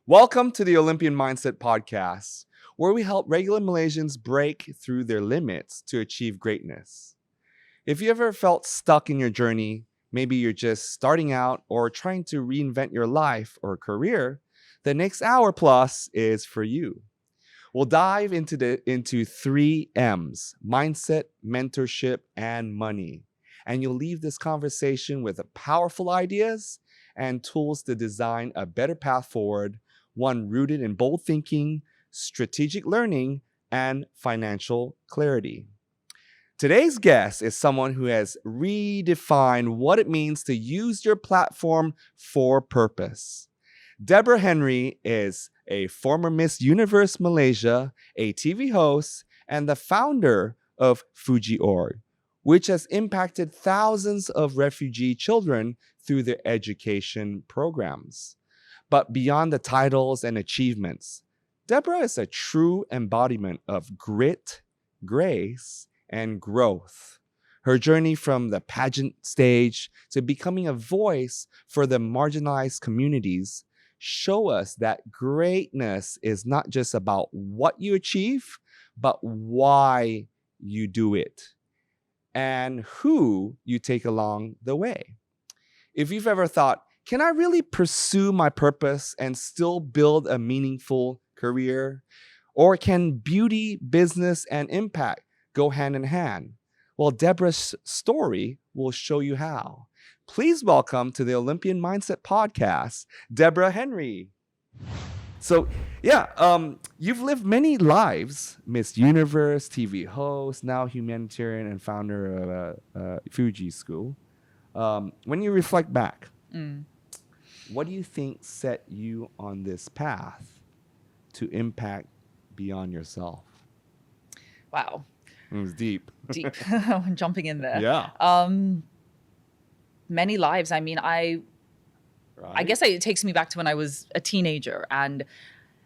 Welcome to the Olympian Mindset podcast, where we help regular Malaysians break through their limits to achieve greatness. If you ever felt stuck in your journey, maybe you're just starting out or trying to reinvent your life or career, the next hour plus is for you. We'll dive into three M's: mindset, mentorship, and money. And you'll leave this conversation with powerful ideas and tools to design a better path forward, one rooted in bold thinking, strategic learning, and financial clarity. Today's guest is someone who has redefined what it means to use your platform for purpose. Deborah Henry is a former Miss Universe Malaysia, a TV host, and the founder of Fugee, which has impacted thousands of refugee children through their education programs. But beyond the titles and achievements, Deborah is a true embodiment of grit, grace, and growth. Her journey from the pageant stage to becoming a voice for the marginalized communities show us that greatness is not just about what you achieve, but why you do it and who you take along the way. If you've ever thought, can I really pursue my purpose and still build a meaningful career? Or can beauty, business, and impact go hand in hand? Well, Deborah's story will show you how. Please welcome to the Olympian Mindset podcast, Deborah Henry. So, you've lived many lives: Miss Universe, TV host, now humanitarian and founder of Fugee School. When you reflect back, what do you think set you on this path to impact beyond yourself? Wow. It was deep. Deep. Jumping in there. Yeah. Many lives. I mean, I guess it takes me back to when I was a teenager, and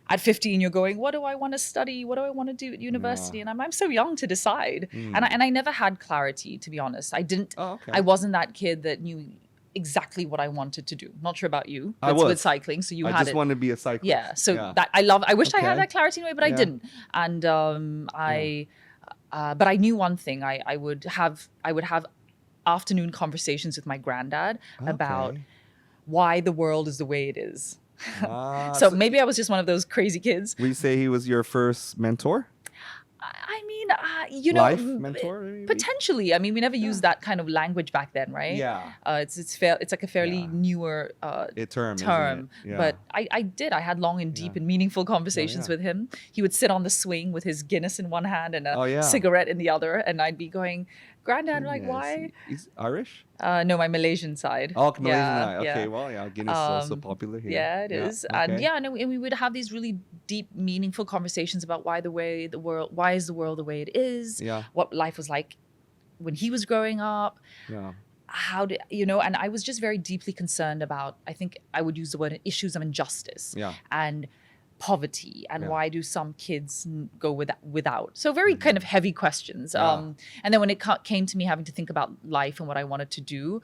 at 15 you're going, what do I want to study? What do I want to do at university? Yeah. And I'm so young to decide. And I never had clarity, to be honest. I wasn't that kid that knew exactly what I wanted to do. Not sure about you. I was with cycling. So I just wanted to be a cyclist. Yeah. So that I wish I had that clarity anyway, but I didn't. And but I knew one thing. I would have afternoon conversations with my granddad about why the world is the way it is. So maybe I was just one of those crazy kids. Would you say he was your first mentor? I mean, Life mentor, maybe? Potentially. I mean, we never used that kind of language back then, right? Yeah. It's like a fairly newer term. term. Yeah. But I had long and deep and meaningful conversations with him. He would sit on the swing with his Guinness in one hand and a cigarette in the other, and I'd be going, Granddad, like, why? He's Irish? No, my Malaysian side. Oh, Malaysian side. Okay, Yeah. well, Guinness is also popular here. Yeah, it is. Okay. And we would have these really deep, meaningful conversations about why is the world the way it is? Yeah. What life was like when he was growing up. Yeah. And I was just very deeply concerned about, I think I would use the word, issues of injustice. Yeah. And poverty, and why do some kids go without? So very kind of heavy questions. And then when it came to me having to think about life and what I wanted to do,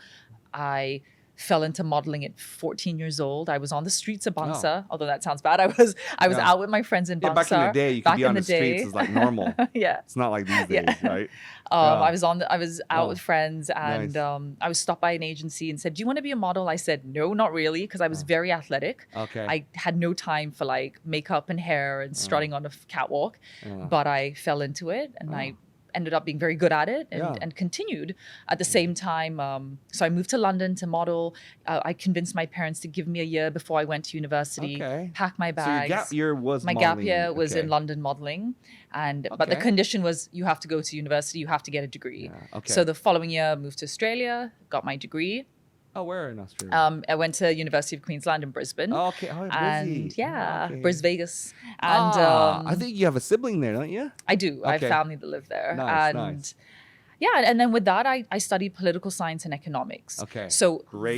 I fell into modeling at 14 years old. I was on the streets of Bangsa, although that sounds bad. I was out with my friends in Bangsa. Back in the day, you could be on the streets. It's like normal. Yeah. It's not like these days, right? I was out with friends, and I was stopped by an agency and said, do you want to be a model? I said, no, not really, because I was very athletic. Okay. I had no time for like makeup and hair and strutting on a catwalk, but I fell into it, and I ended up being very good at it and continued at the same time. So I moved to London to model. I convinced my parents to give me a year before I went to university, pack my bags. So your gap year was my modeling. gap year was in London modeling. But the condition was you have to go to university, you have to get a degree. Yeah. Okay. So the following year I moved to Australia, got my degree. Oh, where in Australia? I went to University of Queensland in Brisbane. Oh, okay. Oh, and Brisbane. Bris Vegas. And I think you have a sibling there, don't you? I do. I have family that live there. Nice. Yeah, and then with that, I studied political science and economics. Okay. So great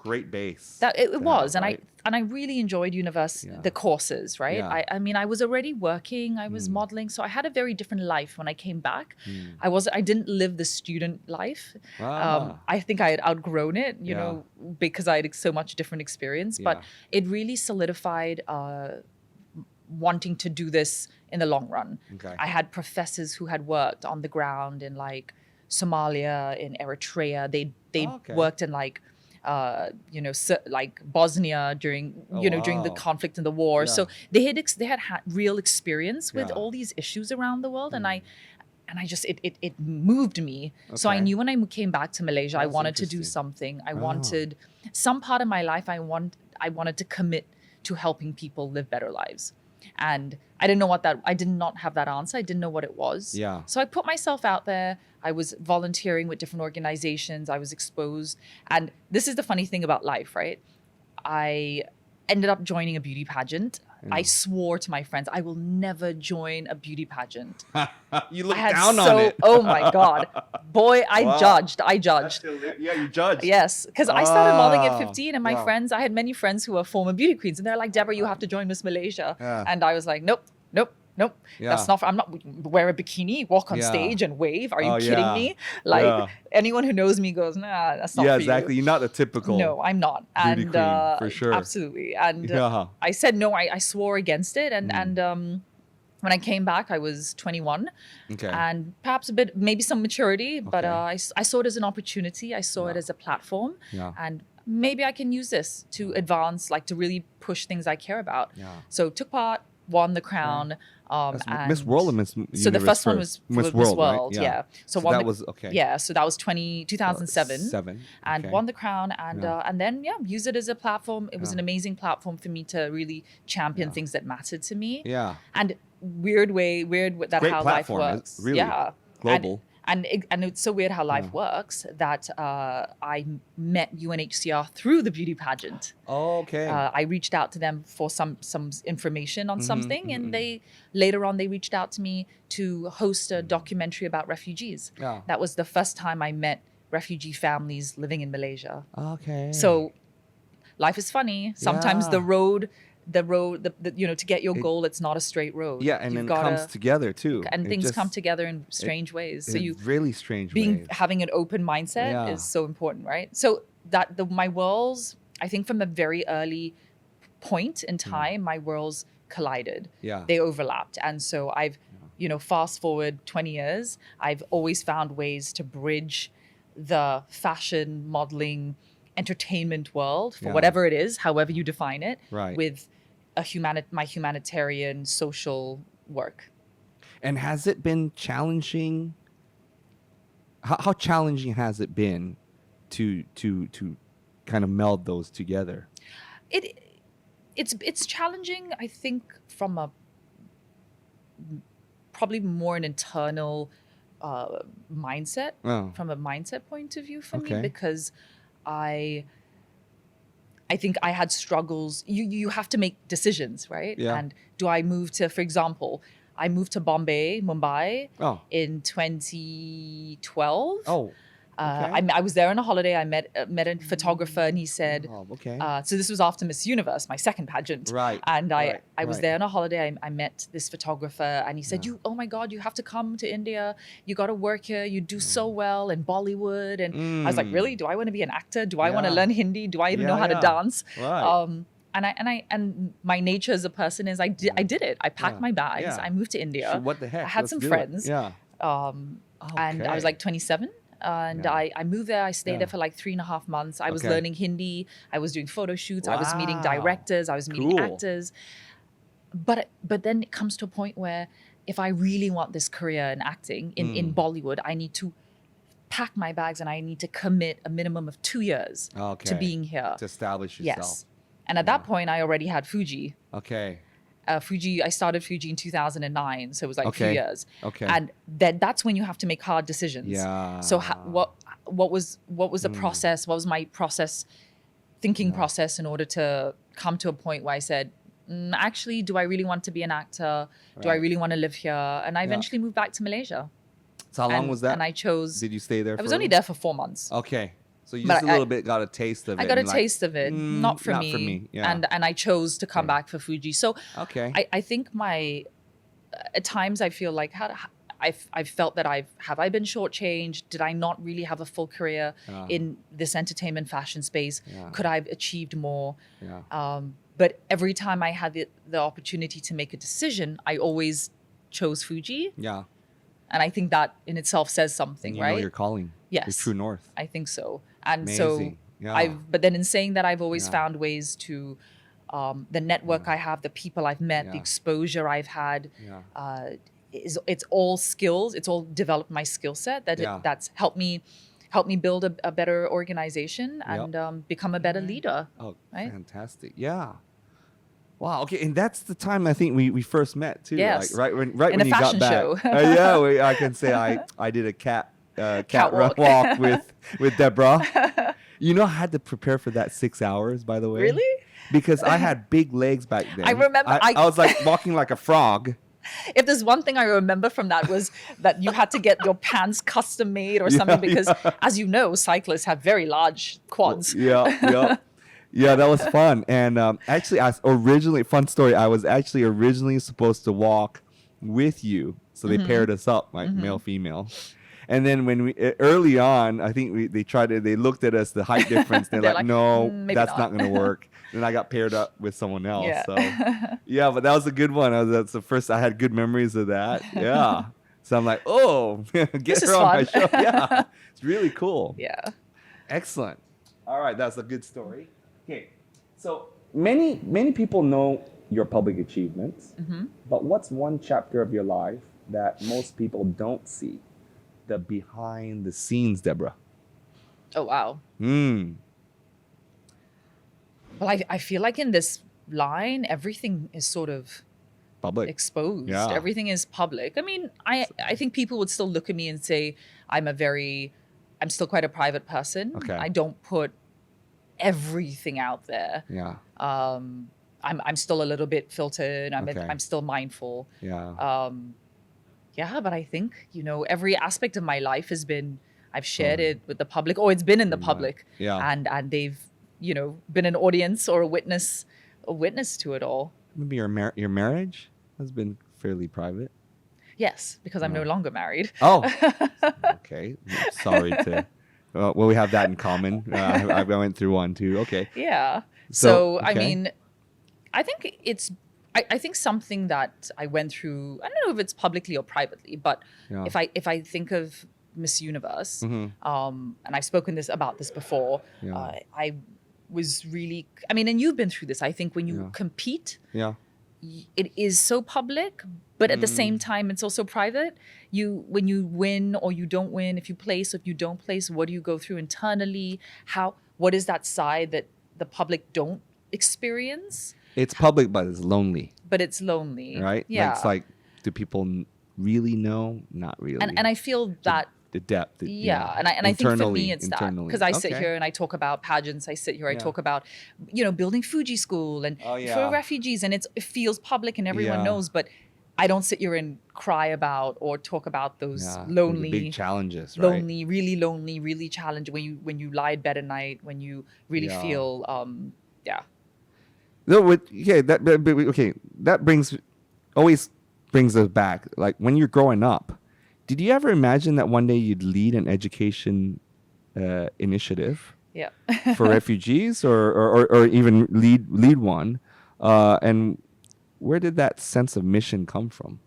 great base. That it was, have, right? and I really enjoyed the courses, right? Yeah. I mean, I was already working, I was modeling, so I had a very different life when I came back. I didn't live the student life. I think I had outgrown it, you know, because I had so much different experience. But it really solidified wanting to do this in the long run. Okay. I had professors who had worked on the ground in like Somalia, in Eritrea. They worked in like like Bosnia during during the conflict and the war. So they had real experience with all these issues around the world, and I just it moved me. So I knew when I came back to Malaysia, I wanted to do something. I wanted some part of my life. I wanted to commit to helping people live better lives. And I didn't know I did not have that answer. I didn't know what it was. Yeah. So I put myself out there. I was volunteering with different organizations. I was exposed. And this is the funny thing about life, right? I ended up joining a beauty pageant. I swore to my friends, I will never join a beauty pageant. You looked down on it. Oh my God. Boy, I judged. Yeah, you judged. Yes, because I started modeling at 15 and my friends, I had many friends who were former beauty queens and they're like, Deborah, you have to join Miss Malaysia. And I was like, nope. That's not, I'm not, wear a bikini, walk on stage and wave. Are you kidding me? Like anyone who knows me goes, nah, that's not for exactly. you. You're not the typical No, I'm not. beauty queen, for sure. Absolutely. And I said no, I swore against it. And when I came back, I was 21. Okay. And perhaps a bit, maybe some maturity, but I saw it as an opportunity. I saw it as a platform. And maybe I can use this to advance, like to really push things I care about. So took part, won the crown. And Miss World and Miss Universe. So the first one was Miss World, right? yeah. So that was okay. Yeah, so that was 2007. And won the crown, and then use it as a platform. It was an amazing platform for me to really champion things that mattered to me. Yeah. And weird that great how platform, life works. Really global. And it's so weird how life works that I met UNHCR through the beauty pageant. Oh, okay. I reached out to them for some information on something, and later on they reached out to me to host a documentary about refugees. That was the first time I met refugee families living in Malaysia. Okay. So life is funny. Sometimes the road to get your goal, it's not a straight road. Yeah, and then it comes together too. And things come together in strange ways. So really strange ways. Having an open mindset is so important, right? So my worlds, I think from a very early point in time, my worlds collided. Yeah. They overlapped. And so I've, fast forward 20 years, I've always found ways to bridge the fashion, modeling, entertainment world for whatever it is, however you define it, with my humanitarian social work. And has it been challenging? How challenging has it been to kind of meld those together? It's challenging, I think, from a probably more an internal mindset, from a mindset point of view for me, because I think I had struggles. You have to make decisions, right? Yeah. And do I move to, for example, I moved to Mumbai in 2012. Oh, okay. I was there on a holiday. I met a photographer, and he said, so this was after Miss Universe, my second pageant. Right. And I was there on a holiday. I met this photographer, and he said, oh my God, you have to come to India. You got to work here. You do so well in Bollywood. And I was like, really? Do I want to be an actor? Do I want to learn Hindi? Do I even know how to dance? Right. And my nature as a person is I did it. I packed my bags. I moved to India. What the heck? I had some friends. Yeah. And I was like 27. And I moved there. I stayed there for like 3.5 months. I was learning Hindi. I was doing photo shoots. I was meeting directors. I was meeting actors. But then it comes to a point where if I really want this career in acting in Bollywood, I need to pack my bags and I need to commit a minimum of 2 years to being here. To establish yourself. Yes. And at that point, I already had Fugee. Okay. I started Fugee in 2009, so it was like a few years. Okay. And that's when you have to make hard decisions. Yeah. So what was the process? What was my thinking process in order to come to a point where I said, actually, do I really want to be an actor? Do I really want to live here? And I eventually moved back to Malaysia. So how long was that? And I chose. Did you stay there? I was only there for 4 months. Okay. So you just a little bit got a taste of it. I got a taste of it, not for not me. for me. Yeah. And I chose to come back for Fugee. So I think at times I feel like I've felt that have I been shortchanged? Did I not really have a full career in this entertainment fashion space? Could I have achieved more? But every time I had the opportunity to make a decision, I always chose Fugee. Yeah. And I think that in itself says something, and right? You know your calling. Yes. Your true north. I think so. And Amazing. so but then in saying that, I've always found ways to, the network I have, the people I've met, the exposure I've had, it's all skills. It's all developed my skill set that's helped me build a better organization and become a better leader. Oh, right? Fantastic. Yeah. Wow. Okay, and that's the time I think we first met too. Yes. Like when in you a got fashion back. show. I can say I did a catwalk walk with Deborah. You know, I had to prepare for that 6 hours. By the way. Really? Because I had big legs back then. I remember. I was like walking like a frog. If there's one thing I remember from that was that you had to get your pants custom made or something because, as you know, cyclists have very large quads. Yeah, that was fun. And actually, fun story, I was actually originally supposed to walk with you. So they paired us up, like male, female. And then when early on, I think they looked at us, the height difference. They're like, no, that's not going to work. Then I got paired up with someone else. Yeah. So yeah, but that was a good one. That's the first, I had good memories of that. Yeah. So I'm like, oh, get her on my show. Yeah. It's really cool. Yeah. Excellent. All right. That's a good story. Okay. So many people know your public achievements, but what's one chapter of your life that most people don't see? The behind the scenes, Deborah. Oh, wow. Well, I feel like in this line, everything is sort of public, exposed. Yeah. Everything is public. I mean, I think people would still look at me and say I'm still quite a private person. Okay. I don't put everything out there. Yeah. I'm still a little bit filtered. I'm still mindful. Yeah. Yeah, but I think, every aspect of my life I've shared it with the public, or it's been in the public. Yeah. And they've, been an audience or a witness to it all. Maybe your marriage has been fairly private. Yes, because I'm no longer married. Oh, okay. Sorry to. Well, we have that in common. I went through one too. Okay. Yeah. So okay. I mean, I think I think something that I went through, I don't know if it's publicly or privately, but if I think of Miss Universe, and I've spoken about this before, I was really, and you've been through this. I think when you compete, it is so public, but at the same time, it's also private. When you win or you don't win, if you place or if you don't place, what do you go through internally? What is that side that the public don't experience? It's public, but it's lonely. But it's lonely. Right? Yeah. It's like, do people really know? Not really. And I feel that the depth. And I think for me it's that, because I sit Okay. here and I talk about pageants. I sit here, I talk about building Fugee School and for refugees, and it feels public and everyone knows, but I don't sit here and cry about or talk about those lonely big challenges, right? really lonely, really challenging when you lie in bed at night, when you really feel No, that always brings us back. Like when you're growing up, did you ever imagine that one day you'd lead an education initiative for refugees, or even lead one? And where did that sense of mission come from?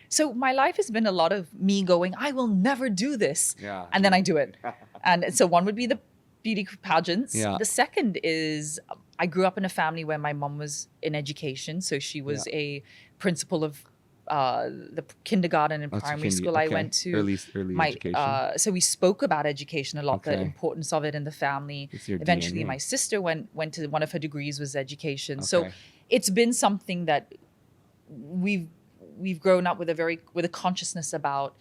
So my life has been a lot of me going, I will never do this, and then I do it. And so one would be the beauty pageants. The second is I grew up in a family where my mom was in education. So she was a principal of the kindergarten and primary school I went to. Early education. So we spoke about education a lot, the Okay. importance of it in the family. It's your Eventually, DNA. my sister went to one of her degrees was education. So Okay. it's been something that we've grown up with a consciousness about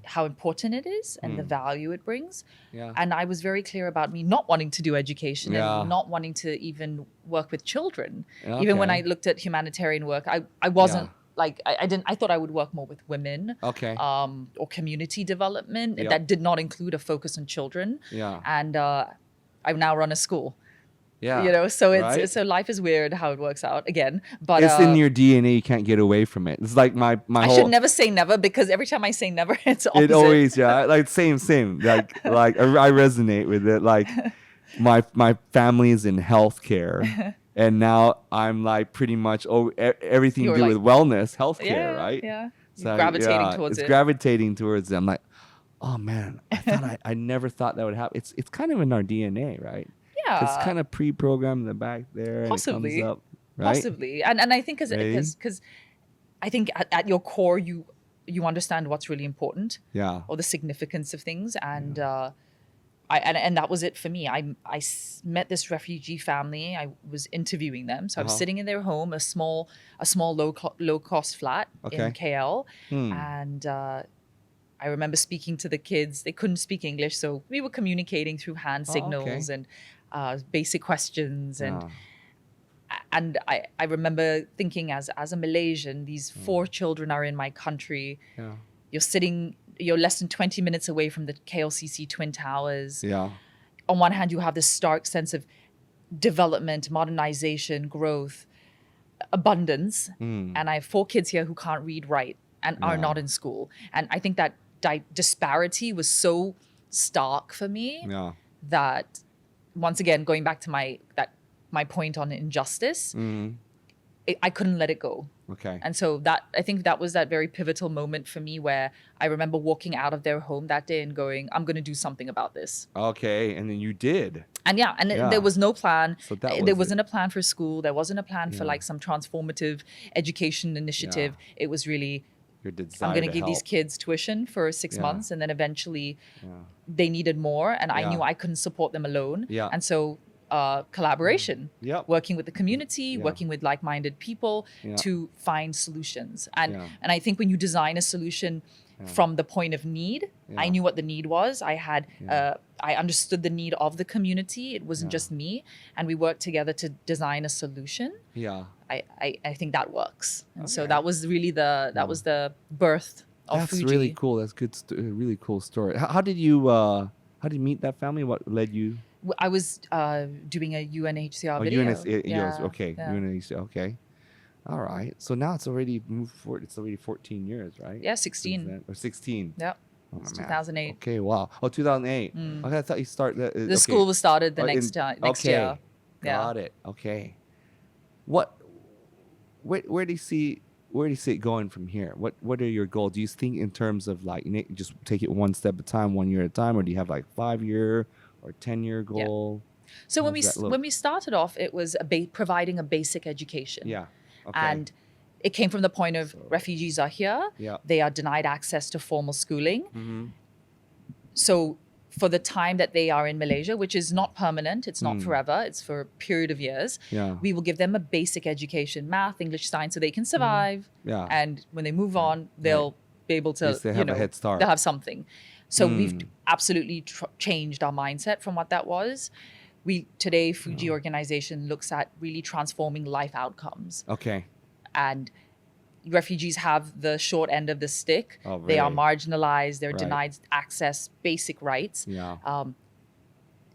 how important it is and the value it brings. And I was very clear about me not wanting to do education and not wanting to even work with children. Even when I looked at humanitarian work, I wasn't I thought I would work more with women. Okay. Or community development. Yep. That did not include a focus on children. Yeah. And I now run a school. Yeah. So right? so life is weird how it works out again. But It's in your DNA. You can't get away from it. It's like my I whole. should never say never, because every time I say never, it's opposite. It always, yeah, like same. Like I resonate with it. Like my family is in healthcare, and now I'm like pretty much everything to do with wellness, healthcare, right? Yeah. So, Gravitating towards it's it. gravitating towards it. I'm like, oh man, I never thought that would happen. It's kind of in our DNA, right? Yeah. It's kind of pre-programmed in the back there. Possibly. And it comes up, right? Possibly. And I think because I think at your core you understand what's really important. Yeah. Or the significance of things. And and that was it for me. I met this refugee family. I was interviewing them. So I was sitting in their home, a small low cost flat in KL. And I remember speaking to the kids. They couldn't speak English, so we were communicating through hand signals and basic questions. And I remember thinking, as a Malaysian, these 4 children are in my country. Yeah. You're less than 20 minutes away from the KLCC Twin Towers. Yeah. On one hand, you have this stark sense of development, modernization, growth, abundance. And I have 4 kids here who can't read, write, and are not in school. And I think that disparity was so stark for me that, once again, going back to my point on injustice, I couldn't let it go. Okay. And so I think that was that very pivotal moment for me, where I remember walking out of their home that day and going, I'm going to do something about this. Okay. And then you did. And there was no plan. So there wasn't a plan for school. There wasn't a plan for like some transformative education initiative. It was really, I'm going to give these kids tuition for 6 months, and then eventually they needed more, and I knew I couldn't support them alone. Yeah. And so collaboration, working with the community, working with like-minded people to find solutions. And I think when you design a solution from the point of need, I knew what the need was. I understood the need of the community. It wasn't just me, and we worked together to design a solution. Yeah. I think that works. And so that was really was the birth of That's Fugee. really cool. That's good. Really cool story. How did you meet that family? What led you? I was doing a UNHCR video. Okay. UNHCR. Okay. All right. So now it's already moved forward. It's already 14 years, right? Yeah, 16. Or 16. Yep. It's 2008. Okay. Wow. Oh, 2008. Okay. I thought you started. The school was started the next year. Got it. Okay. Where do you see it going from here? What are your goals? Do you think in terms of like just take it one step at a time, 1 year at a time, or do you have like 5-year or 10-year goal? So when we started off, it was providing a basic education. Yeah. Okay. And it came from the point of refugees are here. Yeah. They are denied access to formal schooling. Mm-hmm. So for the time that they are in Malaysia, which is not permanent, it's not forever, it's for a period of years, we will give them a basic education, math, English, science, so they can survive. Yeah. And when they move on, they'll be able to, they have a head start. They'll have something. So we've absolutely changed our mindset from what that was. Today, Fugee organization looks at really transforming life outcomes. Okay. And refugees have the short end of the stick. Oh, really? They are marginalized. They're denied access, basic rights. Yeah.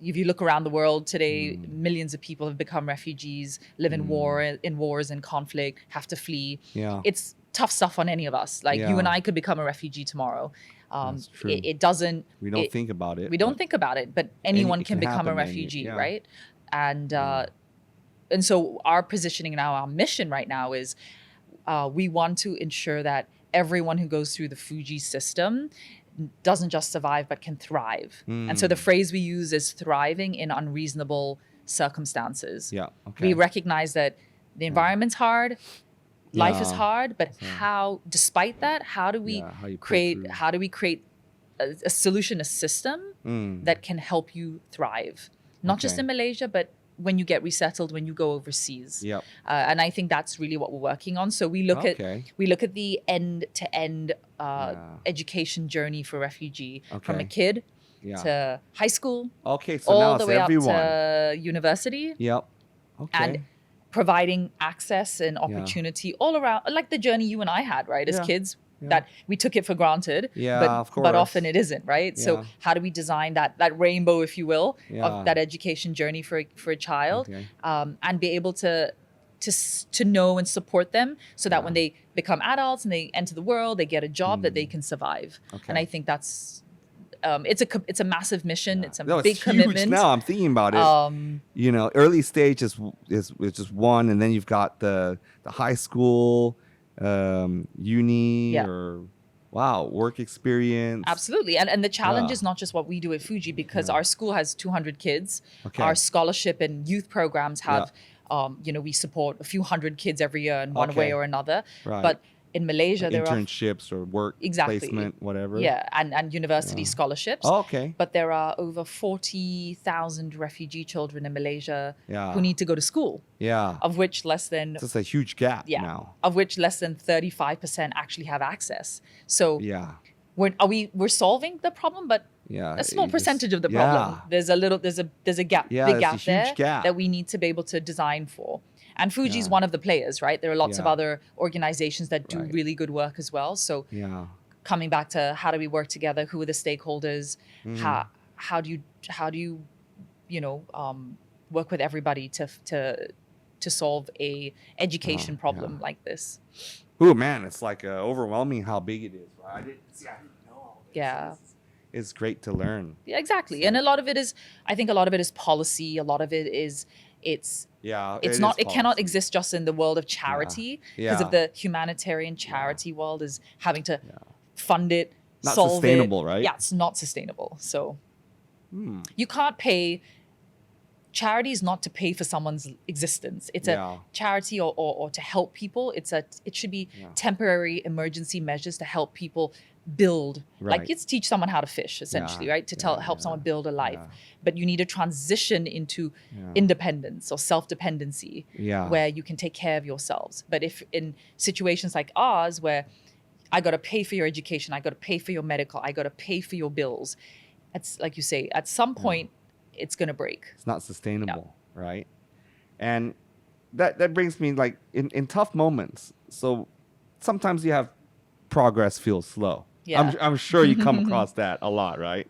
If you look around the world today, millions of people have become refugees, live in wars and conflict, have to flee. Yeah. It's tough stuff on any of us. Like you and I could become a refugee tomorrow. That's true. It doesn't. We don't think about it. We don't think about it, but anyone can become a refugee, right? And so our positioning now, our mission right now is we want to ensure that everyone who goes through the Fugee system doesn't just survive but can thrive. And so the phrase we use is thriving in unreasonable circumstances. Yeah. Okay. We recognize that the environment's hard. Life is hard, but despite that, how do we create a solution, a system that can help you thrive? Not just in Malaysia, but when you get resettled, when you go overseas. Yep. And I think that's really what we're working on. So we look at the end-to-end education journey for refugee, from a kid to high school, so all now the it's way everyone. up to university. Yep. Okay. And providing access and opportunity all around, like the journey you and I had, right, as kids, that we took it for granted, of course. but often it isn't, right? Yeah. So how do we design that rainbow, if you will, of that Yeah. education journey for a child, Okay. and be able to know and support them so that when they become adults and they enter the world, they get a job that they can survive. Okay. And I think that's it's a massive mission. It's a No, big it's commitment. huge now. I'm thinking about it. You know, early stage is just one, and then you've got the high school, uni, or work experience. Absolutely. And the challenge is not just what we do at Fugee, because our school has 200 kids. Okay. Our scholarship and youth programs have, we support a few hundred kids every year in one way or another. Right. But in Malaysia, there are internships or work placement, whatever. Yeah, and university scholarships. Oh, okay. But there are over 40,000 refugee children in Malaysia who need to go to school. Yeah. Of which less than That's a huge gap now. Of which less than 35% actually have access. So we're solving the problem, but a small percentage of the problem. There's a gap, big gap there that we need to be able to design for. And Fugee is one of the players, right? There are lots of other organizations that do really good work as well. So coming back to how do we work together? Who are the stakeholders? How do you work with everybody to solve a education problem like this? Oh man, it's like overwhelming how big it is. I didn't know all this. Yeah. It's great to learn. Yeah, exactly. And a lot of it is, I think a lot of it is policy. A lot of it is, it cannot exist just in the world of charity because of the humanitarian charity world is having to fund it, not solve sustainable, it. Right? Yeah, it's not sustainable. So you can't pay. Charity is not to pay for someone's existence. It's a charity or to help people. It should be temporary emergency measures to help people build. Like it's teach someone how to fish, essentially, right? To help someone build a life. But you need to transition into independence or self-dependency where you can take care of yourselves. But if in situations like ours where I got to pay for your education, I got to pay for your medical, I got to pay for your bills, it's like you say, at some point, it's going to break. It's not sustainable, right? And that brings me like in tough moments. So sometimes you have progress feels slow. Yeah. I'm sure you come across that a lot, right?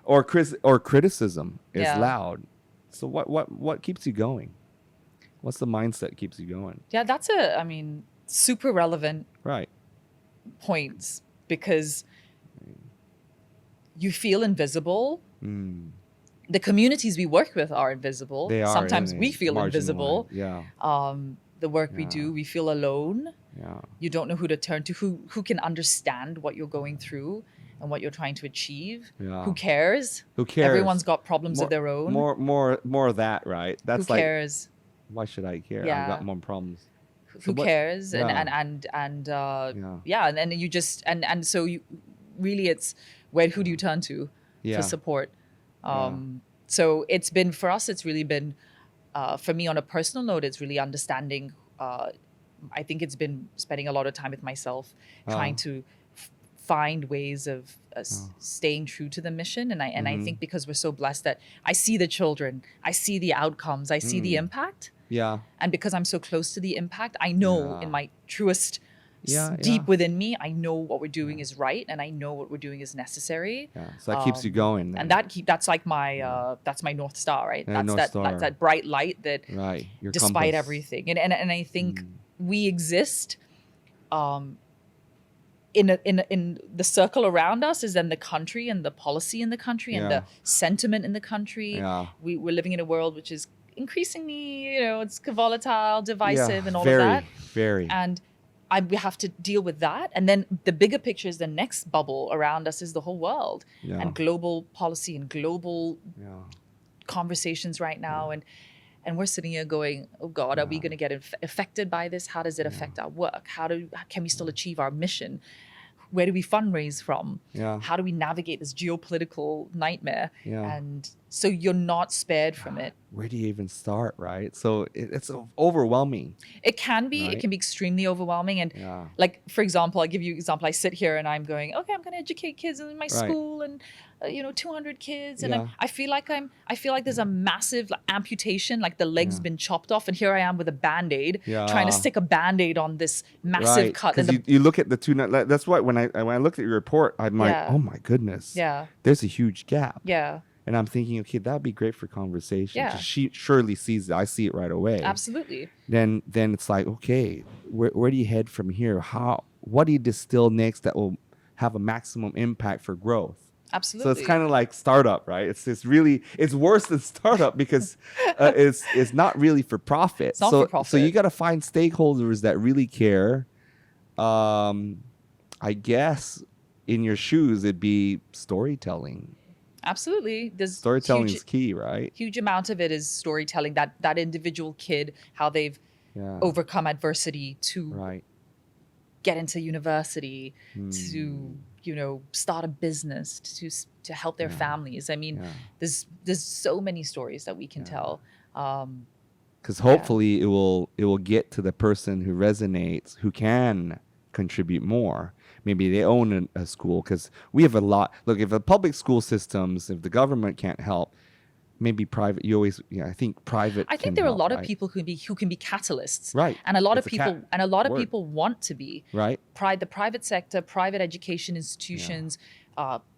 Or criticism is loud. So what keeps you going? What's the mindset that keeps you going? Yeah, that's super relevant points because you feel invisible. The communities we work with are invisible. They are. Sometimes we feel invisible. Yeah. The work we do, we feel alone. Yeah. You don't know who to turn to, who can understand what you're going through and what you're trying to achieve. Yeah. Who cares? Who cares? Everyone's got problems of their own. More of that, right? That's who cares? Why should I care? I've got more problems. Who cares? And then you just and so you really it's who do you turn to for support? So it's been for us. It's really been for me on a personal note. It's really understanding. I think it's been spending a lot of time with myself, trying to find ways of staying true to the mission. And I think because we're so blessed that I see the children, I see the outcomes, I see the impact. Yeah. And because I'm so close to the impact, I know in my truest deep within me, I know what we're doing is right, and I know what we're doing is necessary. Yeah. So that keeps you going. Then. And that's like my that's my North Star, right? That's that bright light that your despite compass. Everything. And I think we exist in the circle around us is then the country and the policy in the country and the sentiment in the country. Yeah. We're living in a world which is increasingly, it's volatile, divisive, and all of that. Very. And we have to deal with that. And then the bigger picture is the next bubble around us is the whole world and global policy and global conversations right now. And we're sitting here going, oh God, are we going to get affected by this? How does it affect our work? Can we still achieve our mission? Where do we fundraise from? Yeah. How do we navigate this geopolitical nightmare? Yeah. And So you're not spared from it. Where do you even start, right? So it's overwhelming. It can be. Right. It can be extremely overwhelming. And Yeah. like, for example, I'll give you an example. I sit here and I'm going, okay, I'm going to educate kids in my school and, 200 kids. And Yeah. I feel like there's a massive amputation, like the leg's been chopped off. And here I am with a Band-Aid, trying to stick a Band-Aid on this massive cut. Because you look at the two, that's why when I looked at your report, I'm like, oh my goodness. Yeah. There's a huge gap. Yeah. And I'm thinking, okay, that'd be great for conversation. Yeah. She surely sees it. I see it right away. Absolutely. Then it's like, okay, where do you head from here? What do you distill next that will have a maximum impact for growth? Absolutely. So it's kind of like startup, right? It's worse than startup because it's not really for profit. It's not for profit. So you got to find stakeholders that really care. I guess in your shoes, it'd be storytelling. Absolutely. Storytelling is key, right? Huge amount of it is storytelling, that individual kid, how they've overcome adversity to get into university, to, start a business, to help their families. I mean, there's so many stories that we can tell. Because hopefully it will get to the person who resonates, who can contribute more. Maybe they own a school, because we have a lot. Look, if the public school systems, if the government can't help, maybe private. I think private. I think there are a lot of people who can be catalysts, right? And a lot of people want to be, right. The private sector, private education institutions,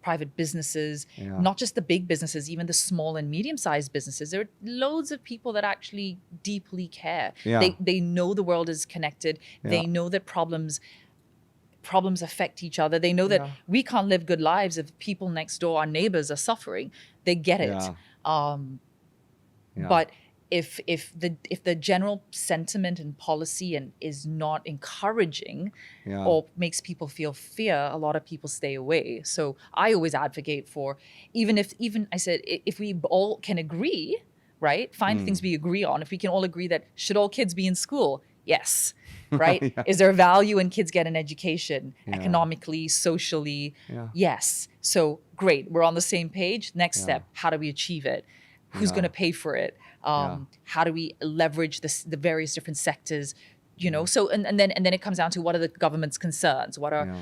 private businesses, not just the big businesses, even the small and medium-sized businesses. There are loads of people that actually deeply care. Yeah. They know the world is connected. They know that problems affect each other. They know that we can't live good lives if people next door, our neighbors, are suffering. They get it. But if the general sentiment and policy is not encouraging or makes people feel fear, a lot of people stay away. So I always advocate for, even I said, if we all can agree, right? Find things we agree on. If we can all agree that should all kids be in school? Yes. Right? Is there value in kids get an education economically, socially? Yes. So great. We're on the same page. Next step, how do we achieve it? Who's going to pay for it? How do we leverage the various different sectors? So and then it comes down to, what are the government's concerns? What are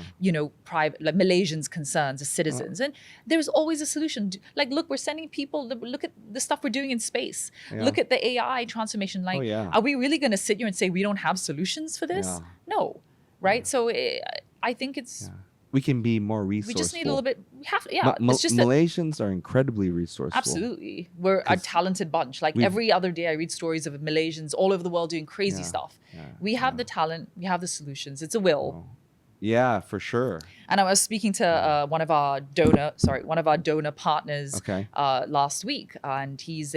private, like Malaysians' concerns as citizens? And there's always a solution. Like, look, we're sending people. Look at the stuff we're doing in space. Look at the AI transformation. Like, are we really going to sit here and say we don't have solutions for this? No, right? So I think it's. We can be more resourceful. We just need a little bit. We have, it's just Malaysians are incredibly resourceful. Absolutely, we're a talented bunch. Like, every other day, I read stories of Malaysians all over the world doing crazy stuff. We have the talent. We have the solutions. It's a will. Yeah, for sure. And I was speaking to one of our donor partners last week, and he's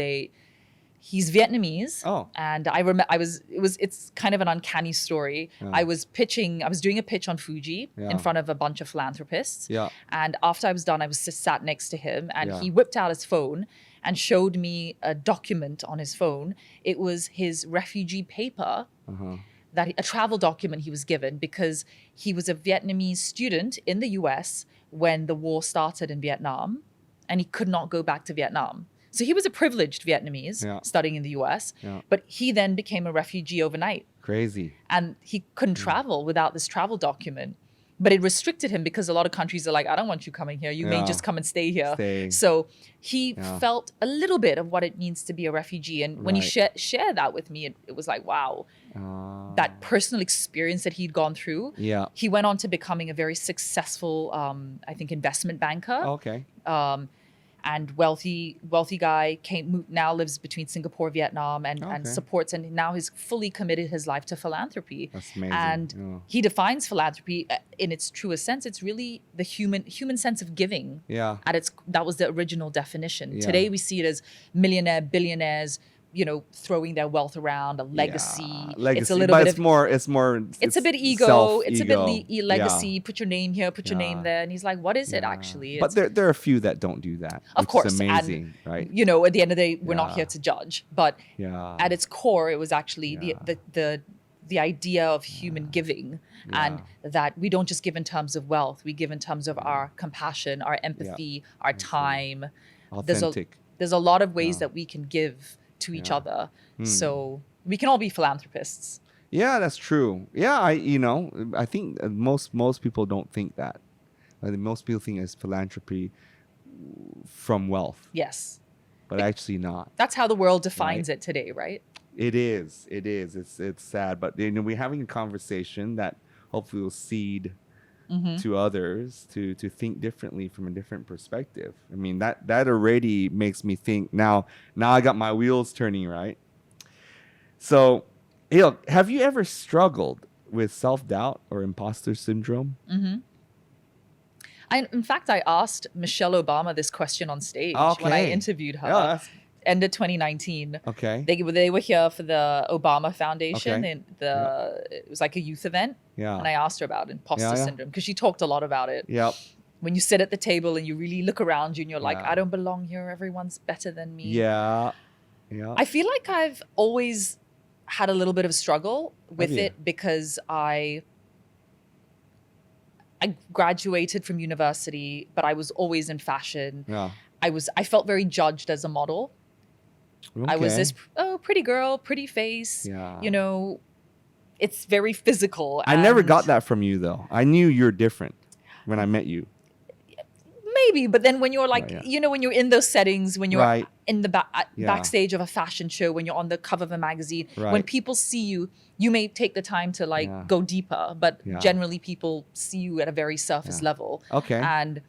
Vietnamese. Oh. And I remember it's kind of an uncanny story. I was doing a pitch on Fugee in front of a bunch of philanthropists. Yeah. And after I was done, I was just sat next to him, and he whipped out his phone and showed me a document on his phone. It was his refugee paper, a travel document he was given, because he was a Vietnamese student in the US when the war started in Vietnam, and he could not go back to Vietnam. So he was a privileged Vietnamese studying in the US, but he then became a refugee overnight. Crazy. And he couldn't travel without this travel document. But it restricted him, because a lot of countries are like, I don't want you coming here. You may just come and stay here. So he felt a little bit of what it means to be a refugee. And when he shared that with me, it was like, wow, that personal experience that he'd gone through. Yeah. He went on to becoming a very successful, I think, investment banker. Okay. And wealthy guy, now lives between Singapore, Vietnam, and supports, and now he's fully committed his life to philanthropy. That's amazing. And he defines philanthropy in its truest sense. It's really the human sense of giving. Yeah. That was the original definition. Yeah. Today we see it as billionaires, throwing their wealth around, a legacy. Legacy. It's a little bit it's a bit ego. It's a bit legacy. Yeah. Put your name here, put your name there. And he's like, what is it actually? But there are a few that don't do that. Of course. It's amazing, right? At the end of the day, we're not here to judge. But at its core, it was actually the idea of human giving, and that we don't just give in terms of wealth. We give in terms of our compassion, our empathy, our time. Authentic. There's a lot of ways Yeah. that we can give to each Yeah. other. Hmm. So we can all be philanthropists. Yeah, that's true. Yeah, I think most people don't think that. I think most people think it's philanthropy from wealth, Yes. but actually not. That's how the world defines it today, right? It is. It is. It's sad, but we're having a conversation that hopefully will seed to others to think differently from a different perspective. I mean, that already makes me think. Now I got my wheels turning, right? So, have you ever struggled with self-doubt or imposter syndrome? In fact, I asked Michelle Obama this question on stage when I Okay. interviewed her. Yeah, that's End of 2019. okay. They were here for the Obama Foundation. Okay. And it was like a youth event. Yeah. And I asked her about imposter Yeah. syndrome because she talked a lot about it. Yep. When you sit at the table and you really look around you and you're like, Yeah. I don't belong here. Everyone's better than me. Yeah. Yeah. I feel like I've always had a little bit of a struggle with Have you? it because I graduated from university, but I was always in fashion. Yeah. I felt very judged as a model. I was Okay. this pretty girl, pretty face. Yeah. You know, it's very physical. I never and got that from you though. I knew you're different when I met you. maybe, but then when you're like, Right, yeah. you know, when you're in those settings, when you're Right. in the Yeah. backstage of a fashion show, when you're on the cover of a magazine, when Right. people see you, you may take the time to like Yeah. go deeper, but Yeah. generally people see you at a very surface Yeah. level. Okay. And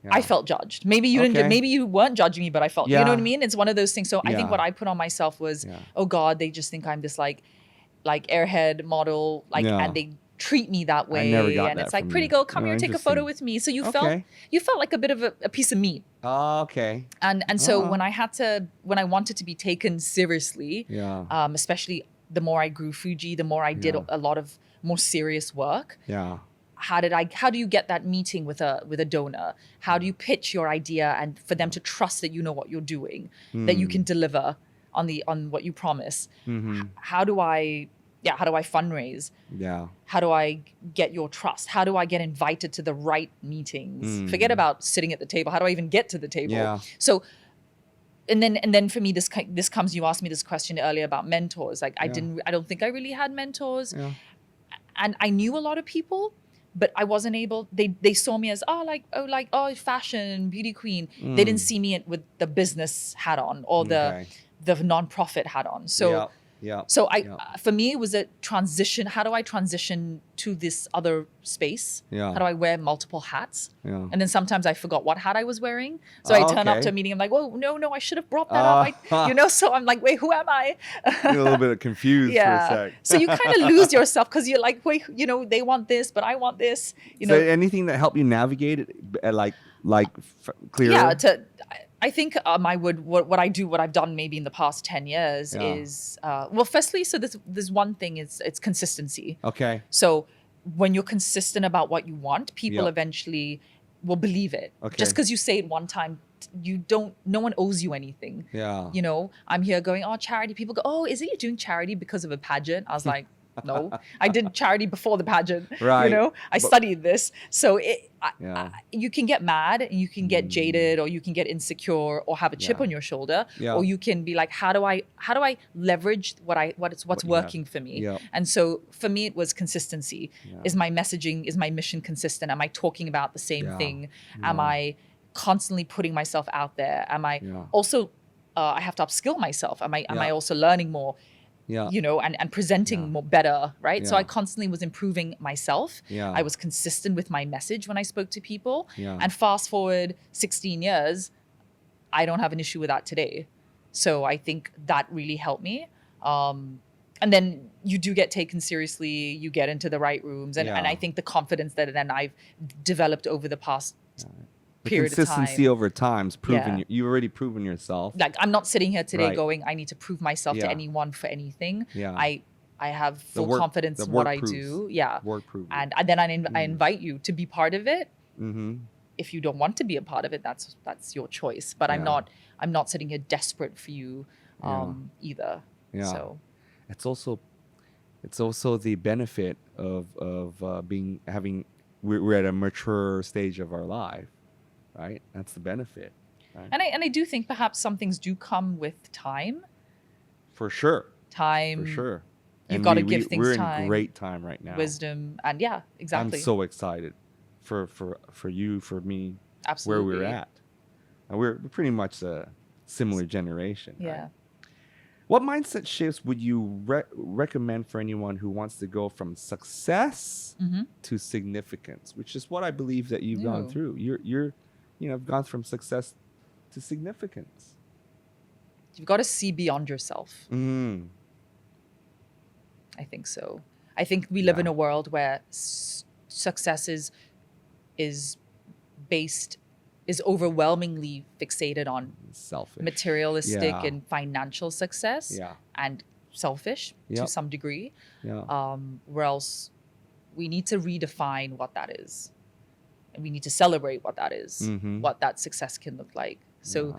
Yeah. I felt judged. Maybe you Okay. didn't. Maybe you weren't judging me, but I felt. You know Yeah. what I mean? It's one of those things. So I think Yeah. what I put on myself was, Yeah. oh God, they just think I'm this like airhead model, Yeah. and they treat me that way. never got and that it's like, from pretty you. girl, come Oh, here, take a photo interesting. with me. So you Okay. felt like a bit of a piece of meat. Okay. And so Uh-huh. when I wanted to be taken seriously, Yeah. especially the more I grew Fugee, the more I did Yeah. a lot of more serious work. Yeah. How do you get that meeting with a donor? How do you pitch your idea and for them to trust that you know what you're doing, that you can deliver on what you promise? Mm-hmm. How do I fundraise? Yeah. How do I get your trust? How do I get invited to the right meetings? Forget about sitting at the table. How do I even get to the table? Yeah. So, and then for me, this comes. You asked me this question earlier about mentors. Like I don't think I really had mentors, Yeah. and I knew a lot of people, but I wasn't able. They saw me as fashion beauty queen. They didn't see me with the business hat on or Okay. the nonprofit hat on. So. Yeah. Yeah. So Yeah. for me, it was a transition. How do I transition to this other space? Yeah. How do I wear multiple hats? Yeah. And then sometimes I forgot what hat I was wearing. So I turn up okay. to a meeting. I'm like, whoa, no, I should have brought that up. So I'm like, wait, who am I? You're a little bit confused for a sec. So you kind of lose yourself because you're like, wait, they want this, but I want this. So anything that helped you navigate it, clearer? Yeah. I think what I've done maybe in the past 10 years Yeah. is firstly, so there's one thing is it's consistency. Okay. So when you're consistent about what you want, people Yep. eventually will believe it. Okay. Just because you say it one time, no one owes you anything. Yeah. I'm here going, oh, charity. People go, oh, is it you doing charity because of a pageant? I was like, no, I did charity before the pageant. Right. I studied this. So Yeah. you can get mad and you can get jaded or you can get insecure or have a chip Yeah. on your shoulder. Yeah. Or you can be like, how do I leverage what's What you working for me? Yep. And so for me, it was consistency. Yeah. Is my messaging, is my mission consistent? Am I talking about the same Yeah. thing? Am I constantly putting myself out there? Am I Yeah. also, I have to upskill myself. Am I Yeah. also learning more? Yeah. And presenting Yeah. more better, right? So Yeah. I constantly was improving myself. Yeah. I was consistent with my message when I spoke to people. Yeah. And fast forward 16 years, I don't have an issue with that today. So I think that really helped me. And then you do get taken seriously, you get into the right rooms. And Yeah. I think the confidence that then I've developed over the past The period of time. consistency over time's proven. Yeah. You've already proven yourself. Like I'm not sitting here today Right. going, I need to prove myself to Yeah. anyone for anything. Yeah. I have The full work- confidence the in what work I proves. do. Yeah. Work proven. And then I invite you to be part of it. Mm-hmm. If you don't want to be a part of it, that's your choice. But Yeah. I'm not sitting here desperate for you either. Yeah. So It's also the benefit of we're at a mature stage of our life, right? That's the benefit. Right. And I do think perhaps some things do come with time. For sure. Time. For sure. You've And got to give things we're time. in great time right now. Wisdom. And yeah, exactly. I'm so excited for you, for me, Absolutely. where we're at. And we're pretty much a similar generation. Yeah. Right? What mindset shifts would you recommend for anyone who wants to go from success to significance, which is what I believe that you've gone through. You're gone from success to significance. You've got to see beyond yourself. Mm. I think so. I think we live in a world where success is overwhelmingly fixated on selfish, materialistic and financial success, and selfish to some degree. Where else we need to redefine what that is, and we need to celebrate what that is, what that success can look like. So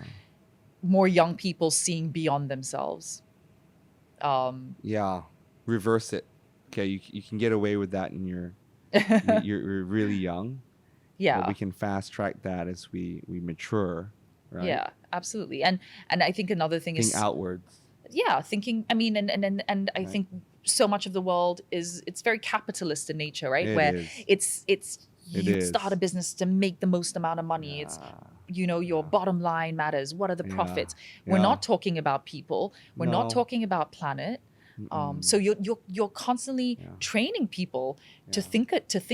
more young people seeing beyond themselves. Reverse it. Okay, you can get away with that in you're really young. Yeah. But we can fast track that as we mature, right? Yeah, absolutely. And I think another thing is outwards. Yeah, thinking. I mean, and I think so much of the world it's very capitalist in nature, right? It's you start a business to make the most amount of money. It's your bottom line matters. What are the profits? We're not talking about people. We're not talking about planet. So you're constantly training people to think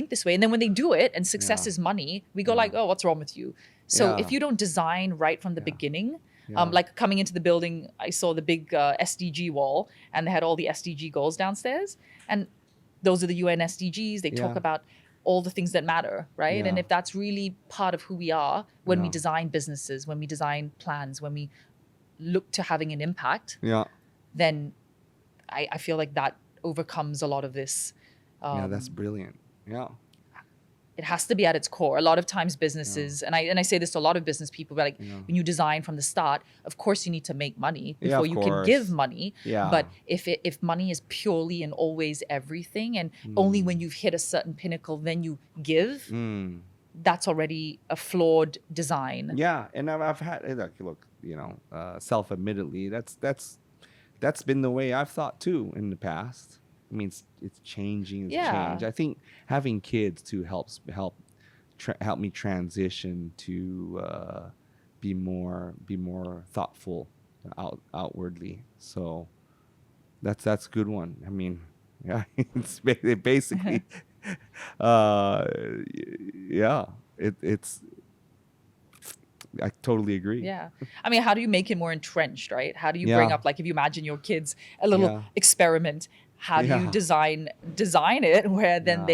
this way, and then when they do it and success is money, we go like, oh, what's wrong with you? So if you don't design right from the beginning, like coming into the building, I saw the big SDG wall, and they had all the SDG goals downstairs, and those are the UN SDGs. They talk about all the things that matter, right? And if that's really part of who we are, when we design businesses, when we design plans, when we look to having an impact, then I feel like that overcomes a lot of this. That's brilliant. Yeah. It has to be at its core. A lot of times businesses, and I say this to a lot of business people, but when you design from the start, of course you need to make money before you can give money. Yeah. But if money is purely and always everything, and only when you've hit a certain pinnacle, then you give, that's already a flawed design. Yeah. And I've had, look, self-admittedly, that's been the way I've thought too in the past. I mean, it's changing. It's changed. I think having kids too help me transition to be more thoughtful outwardly. So that's a good one. I mean, it's basically, it's. I totally agree. Yeah. I mean, how do you make it more entrenched, right? How do you bring up, like, if you imagine your kids, a little experiment, how do you design it where then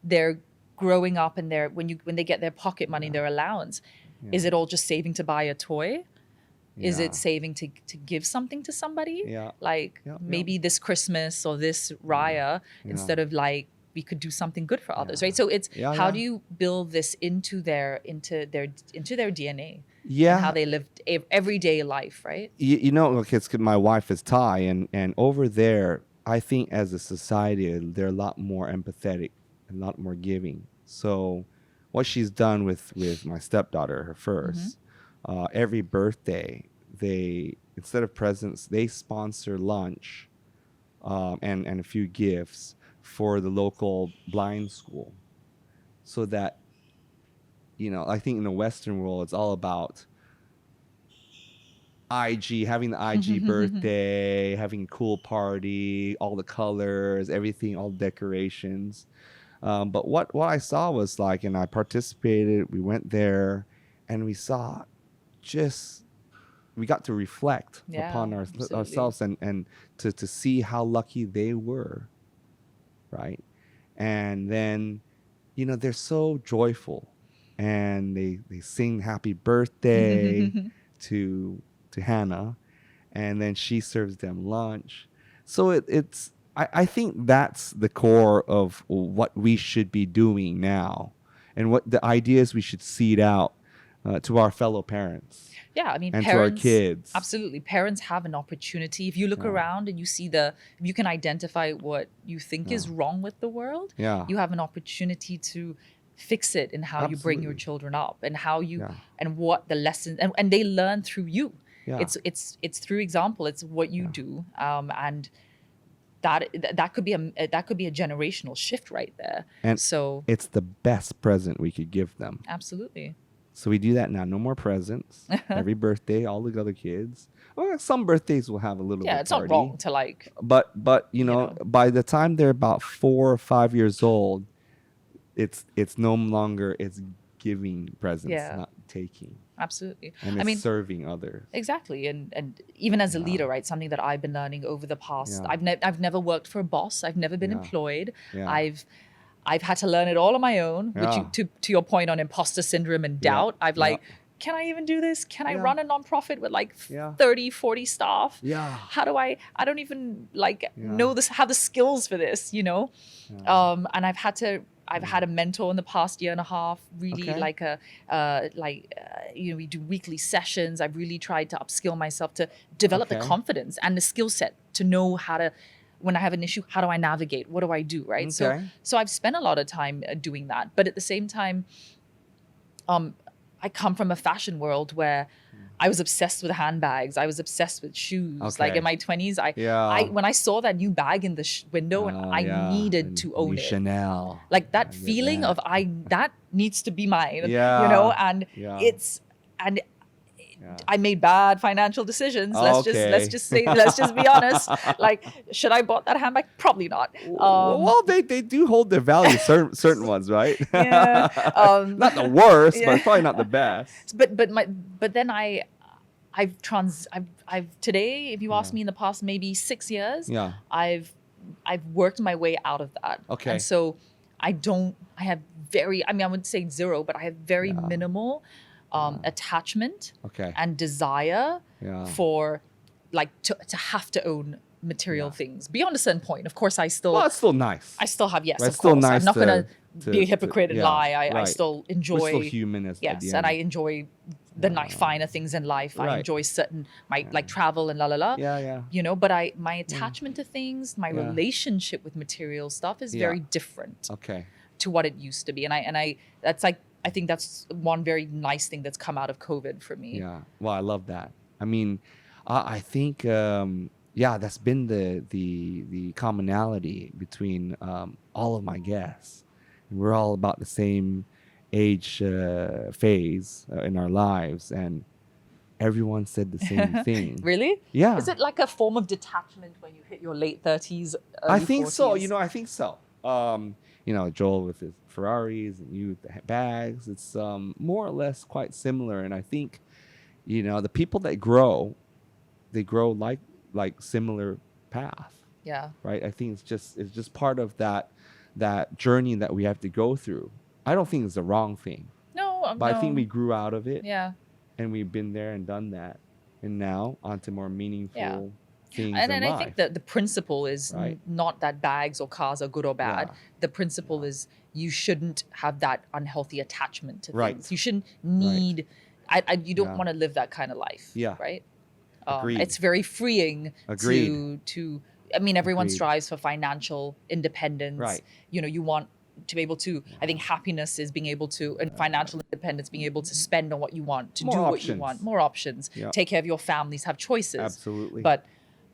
they're growing up, and when they get their pocket money, their allowance, is it all just saving to buy a toy? Is it saving to give something to somebody? Maybe this Christmas or this Raya, instead of like, we could do something good for others, right? So it's how do you build this into their DNA? Yeah, and how they live everyday life, right? Because my wife is Thai, and over there, I think as a society, they're a lot more empathetic and a lot more giving. So what she's done with my stepdaughter, her first, every birthday, they, instead of presents, they sponsor lunch and a few gifts for the local blind school, so that, I think in the Western world, it's all about having the IG birthday, having a cool party, all the colors, everything, all the decorations. But what I saw was like, and I participated, we went there, and we saw we got to reflect upon ourselves and to see how lucky they were. Right. And then, they're so joyful, and they sing happy birthday to Hannah, and then she serves them lunch. So I think that's the core of what we should be doing now, and what the ideas we should seed out to our fellow parents. Yeah, I mean, and parents, to our kids. Absolutely. Parents have an opportunity. If you look around and you see you can identify what you think is wrong with the world, you have an opportunity to fix it in how you bring your Absolutely. children up, and how you Yeah. and what the lessons, and they learn through you. Yeah. It's through example. It's what you do, and that could be a generational shift right there. And So it's the best present we could give them. absolutely. So we do that now. No more presents. Every birthday, all the other kids. Well, some birthdays will have a little Yeah, bit it's party. not wrong to like. But you know, know. by the time they're about 4 or 5 years old, it's no longer it's giving presents, Yeah. not taking, Absolutely. and I it's mean, serving others. exactly. And even as a leader, right? Something that I've been learning over the past. Yeah. I've never worked for a boss. I've never been Yeah. employed. Yeah. I've had to learn it all on my own. Which Yeah. to your point on imposter syndrome and Yeah. doubt, I've Yeah. like, can I even do this? Can I Yeah. run a nonprofit with like Yeah. 30, 40 staff? Yeah. How do I don't even like Yeah. know this, have the skills for this, you know? Yeah. And I've had a mentor in the past year and a half, really Okay. you know, we do weekly sessions. I've really tried to upskill myself to develop the Okay. confidence and the skill set to know how to, when I have an issue, how do I navigate? What do I do? Right. Okay. So I've spent a lot of time doing that. But at the same time, I come from a fashion world where I was obsessed with handbags. I was obsessed with shoes. Like Okay. in my 20s, Yeah. when I saw that new bag in the window, and I Yeah. needed And to own new it. Chanel. Like that I get feeling that. of that needs to be mine. Yeah. You know, and Yeah. Yeah. I made bad financial decisions. Let's Okay. just be honest. Like, should I bought that handbag? Probably not. Well, they do hold their value, certain ones, right? Yeah. Not the worst, yeah. but probably not the best. But then I've today, if you ask me in the past maybe 6 years, Yeah. I've worked my way out of that. Okay. And so I have very, I wouldn't say zero, but I have very minimal attachment Okay. and desire Yeah. for like to have to own material things beyond a certain point. Of course, Well, it's still nice. I still have, yes, Right, of it's still course. nice I'm not going to- be a hypocrite and yeah, lie. I right. still We're enjoy, still human at the yes, end. and I enjoy the finer things in life. I Right. enjoy certain, like travel and la. Yeah, yeah. You know, but my attachment to things, my Yeah. relationship with material stuff is Yeah. very different Okay. to what it used to be. And I that's like, I think that's one very nice thing that's come out of COVID for me. Yeah. Well, I love that. I mean, I think that's been the commonality between all of my guests. We're all about the same age phase in our lives, and everyone said the same thing. Really? Yeah. Is it like a form of detachment when you hit your late 30s, early I think 40s? so. You know, I think so. You know, Joel with his Ferraris and you with the bags. It's more or less quite similar. And I think, you know, the people that grow, they grow like similar path, Yeah. right? I think it's just part of that journey that we have to go through. I don't think it's the wrong thing, No, but no. I think we grew out of it, Yeah. and we've been there and done that, and now onto more meaningful things And in I life. think that the principle is Right. not that bags or cars are good or bad. Yeah. The principle is you shouldn't have that unhealthy attachment to Right. things. You shouldn't need. You don't Yeah. want to live that kind of life. Yeah. Right. Agreed. It's very freeing Agreed. to. I mean, everyone Agreed. strives for financial independence. Right. You know, you want to be able to. I think happiness is being able to, and financial independence, being able to spend on what you want, to More do what you options. want, more options, Yeah. take care of your families, have choices. Absolutely. But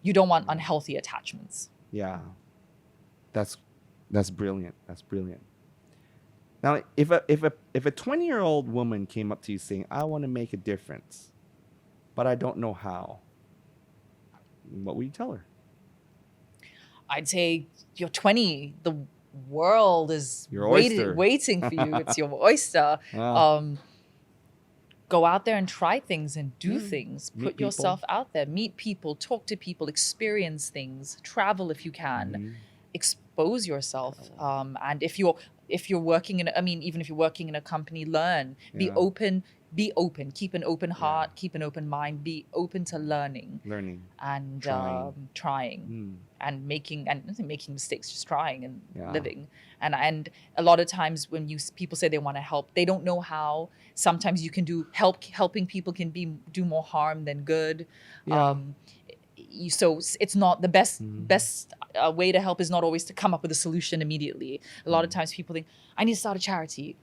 you don't want unhealthy attachments. Yeah, that's brilliant. That's brilliant. Now, if a 20-year-old woman came up to you saying, "I want to make a difference, but I don't know how," what would you tell her? I'd say you're 20. The world is Your oyster. waiting for you. It's your oyster. Wow. Go out there and try things and do things. Meet Put yourself out there. Meet people. Talk to people. Experience things. Travel if you can. Mhm. Expose yourself. And if you're working in, even if you're working in a company, learn. Be Yeah. open. Be open. Keep an open heart. Keep an open mind. Be open to learning Learning. and Trying. trying. Mm. And not making mistakes, just trying and Yeah. living. And a lot of times when people say they want to help, they don't know how. Sometimes you can helping people can do more harm than good. Yeah. So it's not the best Mm-hmm. way to help is not always to come up with a solution immediately. A lot of times people think, I need to start a charity.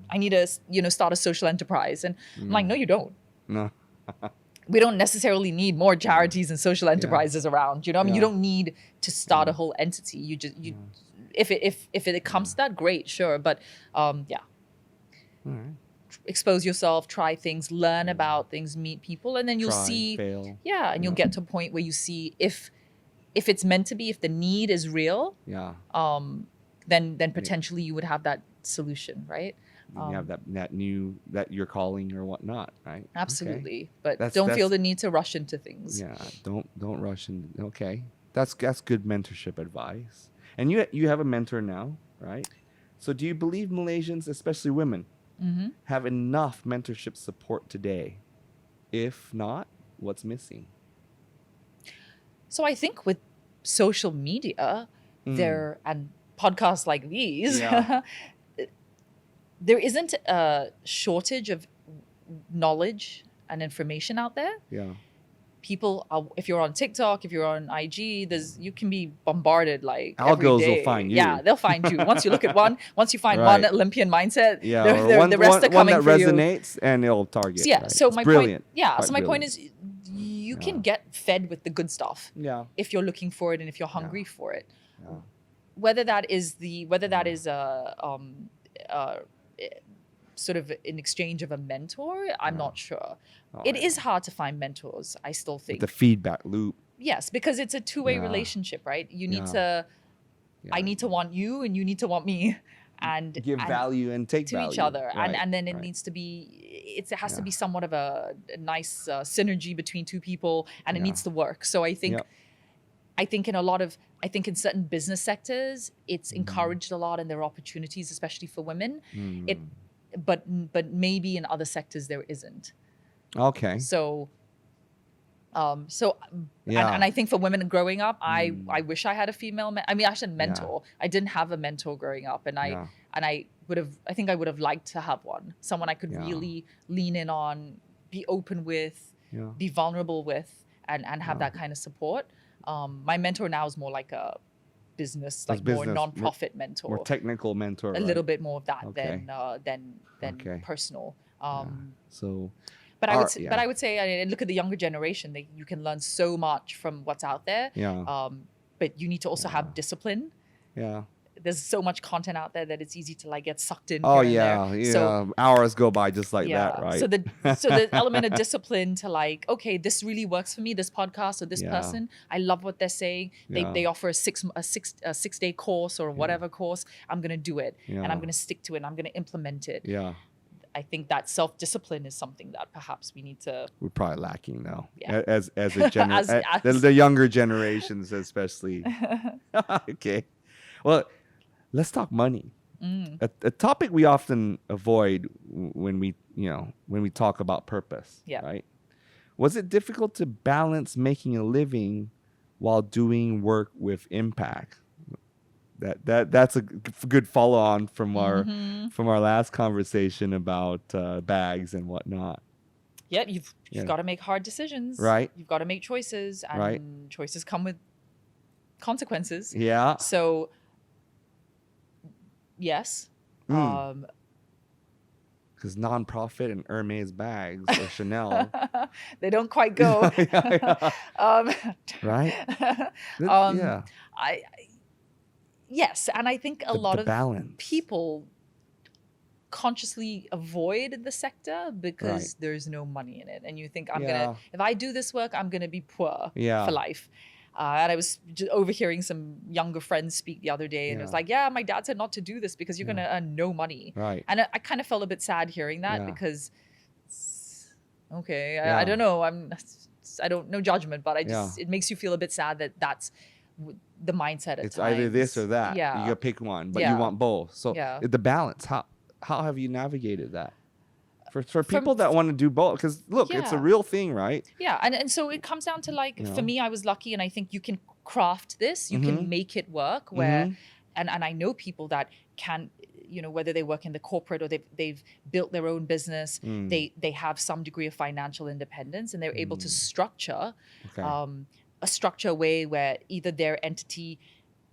I need to, start a social enterprise. And I'm like, no, you don't. No. We don't necessarily need more charities and social enterprises around. You know, I mean, you don't need to start a whole entity. You just if it comes to that, great, sure. But All right. expose yourself, try things, learn about things, meet people, and then you'll see. Fail. Yeah, and you'll get to a point where you see if it's meant to be, if the need is real. Yeah. Then potentially you would have that solution, right? You have that your calling or whatnot, right? Absolutely. Okay. But That's- don't feel that's- the need to rush into things. Yeah. Don't rush in. Okay. That's good mentorship advice. And you have a mentor now, right? So do you believe Malaysians, especially women, have enough mentorship support today? If not, what's missing? So I think with social media, and podcasts like these, there isn't a shortage of knowledge and information out there. Yeah. People are, if you're on TikTok, if you're on IG, you can be bombarded like Algos every day. will find you. Yeah, they'll find you. Once you look at once you find Right. one Olympian mindset, Yeah. the rest are coming one for that you. resonates and it'll target. So yeah, right? so It's my brilliant. point, yeah, Quite so my point brilliant. is you can get fed with the good stuff Yeah. if you're looking for it and if you're hungry for it. Yeah. Whether that is sort of an exchange of a mentor, I'm not sure. It is hard to find mentors, I still think. The feedback loop. Yes, because it's a two-way relationship, right? You need to, I need to want you and you need to want me. And give value and take to value. each other. Right, And then it needs to be, it has to be somewhat of a nice synergy between two people, and it needs to work. So I think, I think in certain business sectors, it's encouraged a lot and there are opportunities, especially for women. But maybe in other sectors there isn't. Okay. So and I think for women growing up, I wish I had a female. I said mentor. I didn't have a mentor growing up, and I think I would have liked to have one. Someone I could really lean in on, be open with, be vulnerable with, and have that kind of support. My mentor now is more like a business, more non-profit mentor, more technical mentor, a little bit more of that than personal. So. But I would say, look at the younger generation. You can learn so much from what's out there. Yeah. But you need to also have discipline. Yeah. There's so much content out there that it's easy to get sucked in. Oh here and there. yeah. So, hours go by just like that, right? So the element of discipline to okay, this really works for me. This podcast or this person, I love what they're saying. They offer a 6-day course or whatever course. I'm gonna do it, and I'm gonna stick to it. And I'm gonna implement it. Yeah. I think that self-discipline is something that perhaps we need to. We're probably lacking now, Yeah. as a the younger generations especially. Okay, well, let's talk money. A topic we often avoid when we talk about purpose. Yeah. Right? Was it difficult to balance making a living while doing work with impact? That's a good follow on from our last conversation about bags and whatnot. Yeah, you've got to make hard decisions. Right. You've got to make choices, and choices come with consequences. Yeah. So yes. Because nonprofit and Hermes bags or Chanel, they don't quite go. Right? Yes, and I think a lot of balance. people consciously avoid the sector because there's no money in it, and you think if I do this work, I'm gonna be poor for life. And I was just overhearing some younger friends speak the other day, and it was like, my dad said not to do this because you're gonna earn no money. Right. And I kind of felt a bit sad hearing that because, I don't know, I don't no judgment, but it makes you feel a bit sad that that's the mindset. It's either this or that. Yeah. You gotta pick one, but you want both. So the balance. How have you navigated that? For people that want to do both, because look, it's a real thing, right? Yeah, and so it comes down to for me, I was lucky, and I think you can craft this, you can make it work. Where, and I know people that can, whether they work in the corporate or they've built their own business, they have some degree of financial independence, and they're able to structure a structure way where either their entity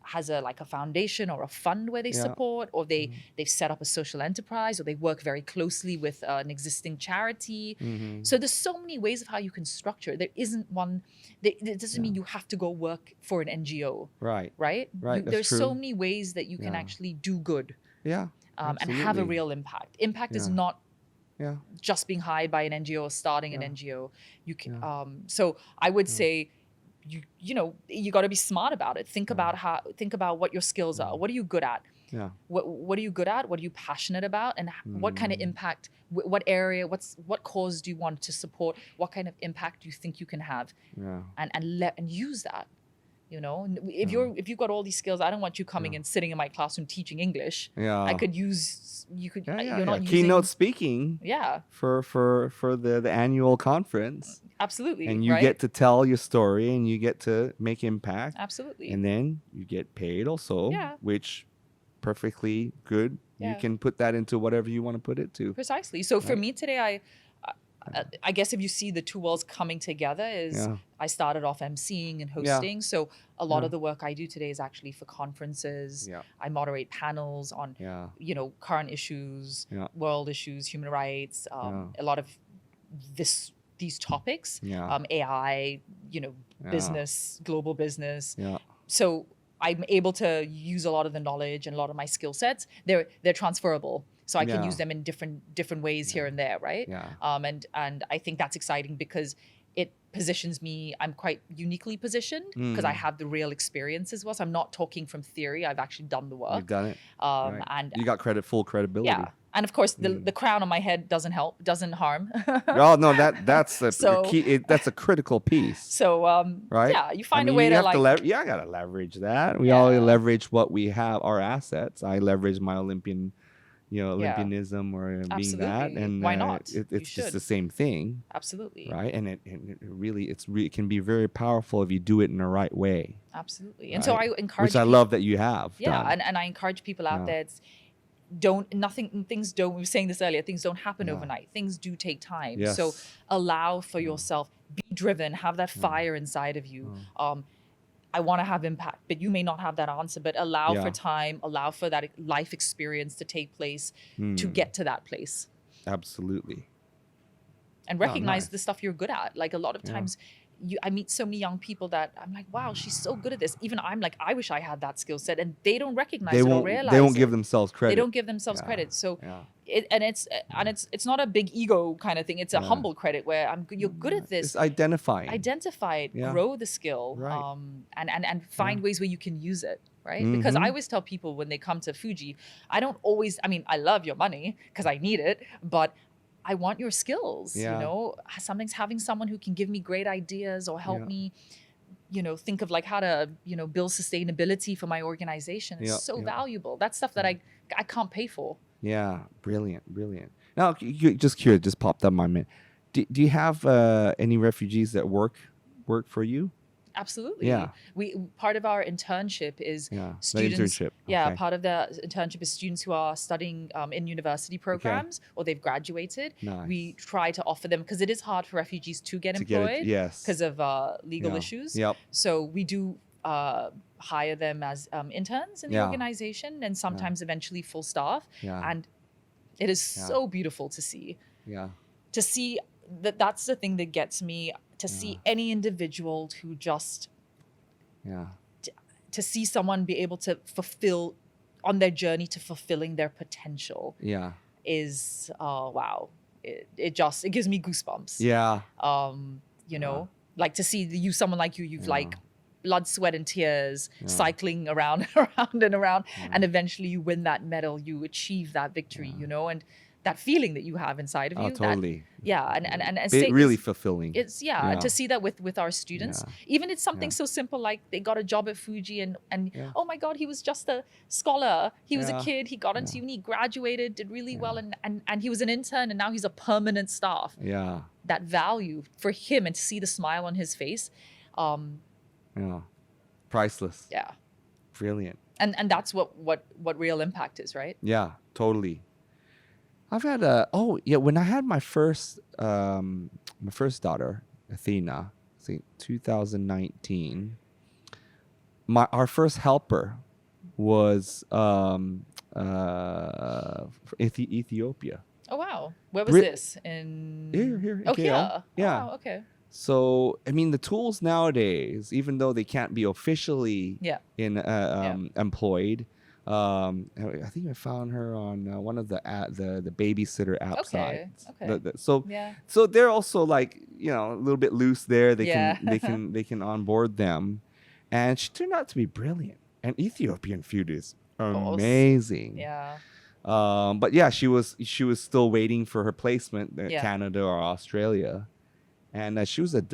has a like a foundation or a fund where they support, or they've set up a social enterprise, or they work very closely with an existing charity. So there's so many ways of how you can structure it. There isn't one. It doesn't mean you have to go work for an NGO. Right. There's so many ways that you can actually do good. Yeah. And have a real impact. Impact is not just being hired by an NGO or starting an NGO. You can. So I would say, you got to be smart about it. Think about what your skills are. What are you good at? Yeah. What are you good at? What are you passionate about? And what kind of impact? What area? What cause do you want to support? What kind of impact do you think you can have? Yeah. And use that. If you've got all these skills, I don't want you coming and sitting in my classroom teaching English. Yeah. You're not using keynote speaking. Yeah. For the annual conference. Absolutely. And you get to tell your story, and you get to make impact. Absolutely. And then you get paid also, which perfectly good. Yeah. You can put that into whatever you want to put it to. Precisely. So for me today, I guess if you see the two worlds coming together is I started off emceeing and hosting. So a lot of the work I do today is actually for conferences. Yeah. I moderate panels on, current issues, world issues, human rights, a lot of these topics, AI, business, global business. Yeah. So I'm able to use a lot of the knowledge and a lot of my skill sets. They're transferable. So I can use them in different ways here and there, right? Yeah. And I think that's exciting because it positions me. I'm quite uniquely positioned because I have the real experience as well. So I'm not talking from theory. I've actually done the work. You've done it. And you got full credibility. Yeah. And of course, the crown on my head doesn't help, doesn't harm. Oh no, that's a key. That's a critical piece. So right? Yeah, you find a way to like. I gotta leverage that. We all leverage what we have, our assets. I leverage my Olympianism or being that, and why not? It's just the same thing. Absolutely. Right, and it can be very powerful if you do it in the right way. Absolutely, and so I encourage. Which I love that you have. Yeah, and I encourage people out there. We were saying this earlier, things don't happen overnight. Things do take time. Yes. So allow for yourself, be driven, have that fire inside of you. I want to have impact, but you may not have that answer, but allow for time, allow for that life experience to take place to get to that place. Absolutely. And recognize the stuff you're good at. Like a lot of times I meet so many young people that I'm like, wow, she's so good at this. Even I'm like, I wish I had that skill set, and they don't recognize it or realize they won't give themselves credit. They don't give themselves credit. So it's not a big ego kind of thing. It's a humble credit where you're good at this. It's identify it, grow the skill, right. and find ways where you can use it. Right? Because I always tell people when they come to Fugee, I love your money because I need it, but I want your skills, having someone who can give me great ideas or help me, think of like how to, build sustainability for my organization is so valuable. That's stuff that I can't pay for. Yeah. Brilliant. Now, just curious, just popped up in my mind. Do you have any refugees that work for you? Absolutely. Yeah. Part of our internship is students. The internship. Yeah, part of the internship is students who are studying in university programs or they've graduated. Nice. We try to offer them because it is hard for refugees to get employed because of legal issues. Yep. So we do hire them as interns in the organization and sometimes eventually full staff. Yeah. And it is so beautiful to see. Yeah. To see that's the thing that gets me. To see any individual who just, to see someone be able to fulfill on their journey to fulfilling their potential, is wow. It gives me goosebumps. Yeah. Like to see someone like you've like blood, sweat, and tears, cycling around, and eventually you win that medal, you achieve that victory, and that feeling that you have inside of you. Totally. And really fulfilling. It's to see that with our students. Even it's something so simple like they got a job at Fugee and oh my God, he was just a scholar. He was a kid. He got into uni, graduated, did really well, and he was an intern, and now he's a permanent staff. Yeah. That value for him and to see the smile on his face. Priceless. Yeah. Brilliant. And that's what real impact is, right? Yeah, totally. I've had when I had my first daughter, Athena, I think 2019, our first helper was Ethiopia. Oh wow, where was Brit- this in? Here in Oh KL. yeah. Yeah. Oh, wow, okay. So I mean, the tools nowadays, even though they can't be officially Yeah. employed, I think I found her on one of the babysitter app Okay. sites. Okay. So Yeah. so they're also like, you know, a little bit loose there. They Yeah. can onboard them, and she turned out to be brilliant. And Ethiopian food is amazing. Yeah. But yeah, she was still waiting for her placement at Yeah. Canada or Australia, and she was a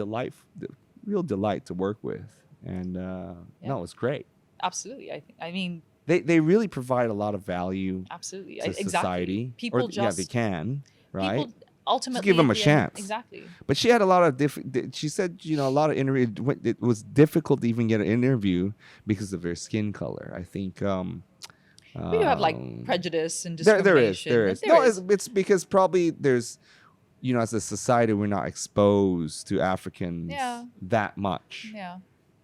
real delight to work with. And no, it was great. Absolutely. I mean, They really provide a lot of value absolutely. to Exactly. society. People they can, right? People ultimately Just give them at a the end- chance. Exactly. But she had a lot of she said, you know, a lot of interview. It was difficult to even get an interview because of their skin color. I think. We do have like prejudice and discrimination. There is. It's because probably there's, you know, as a society, we're not exposed to Africans that much. Yeah.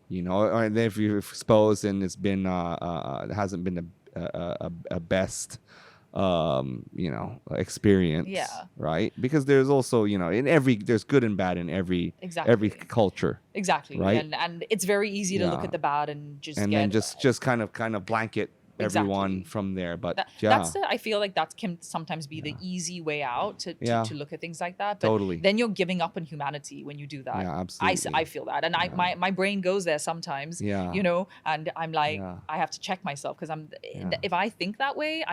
You know, or if you're exposed and it's been, it hasn't been a best, you know, experience. Yeah. Right. Because there's also, you know, there's good and bad in every culture. Exactly. Right. And it's very easy to look at the bad and just then just kind of blanket everyone from there. But I feel like that can sometimes be the easy way out to look at things like that. But Totally. then you're giving up on humanity when you do that. Yeah, absolutely. I feel that. And my brain goes there sometimes, you know, and I'm like, I have to check myself because if I think that way,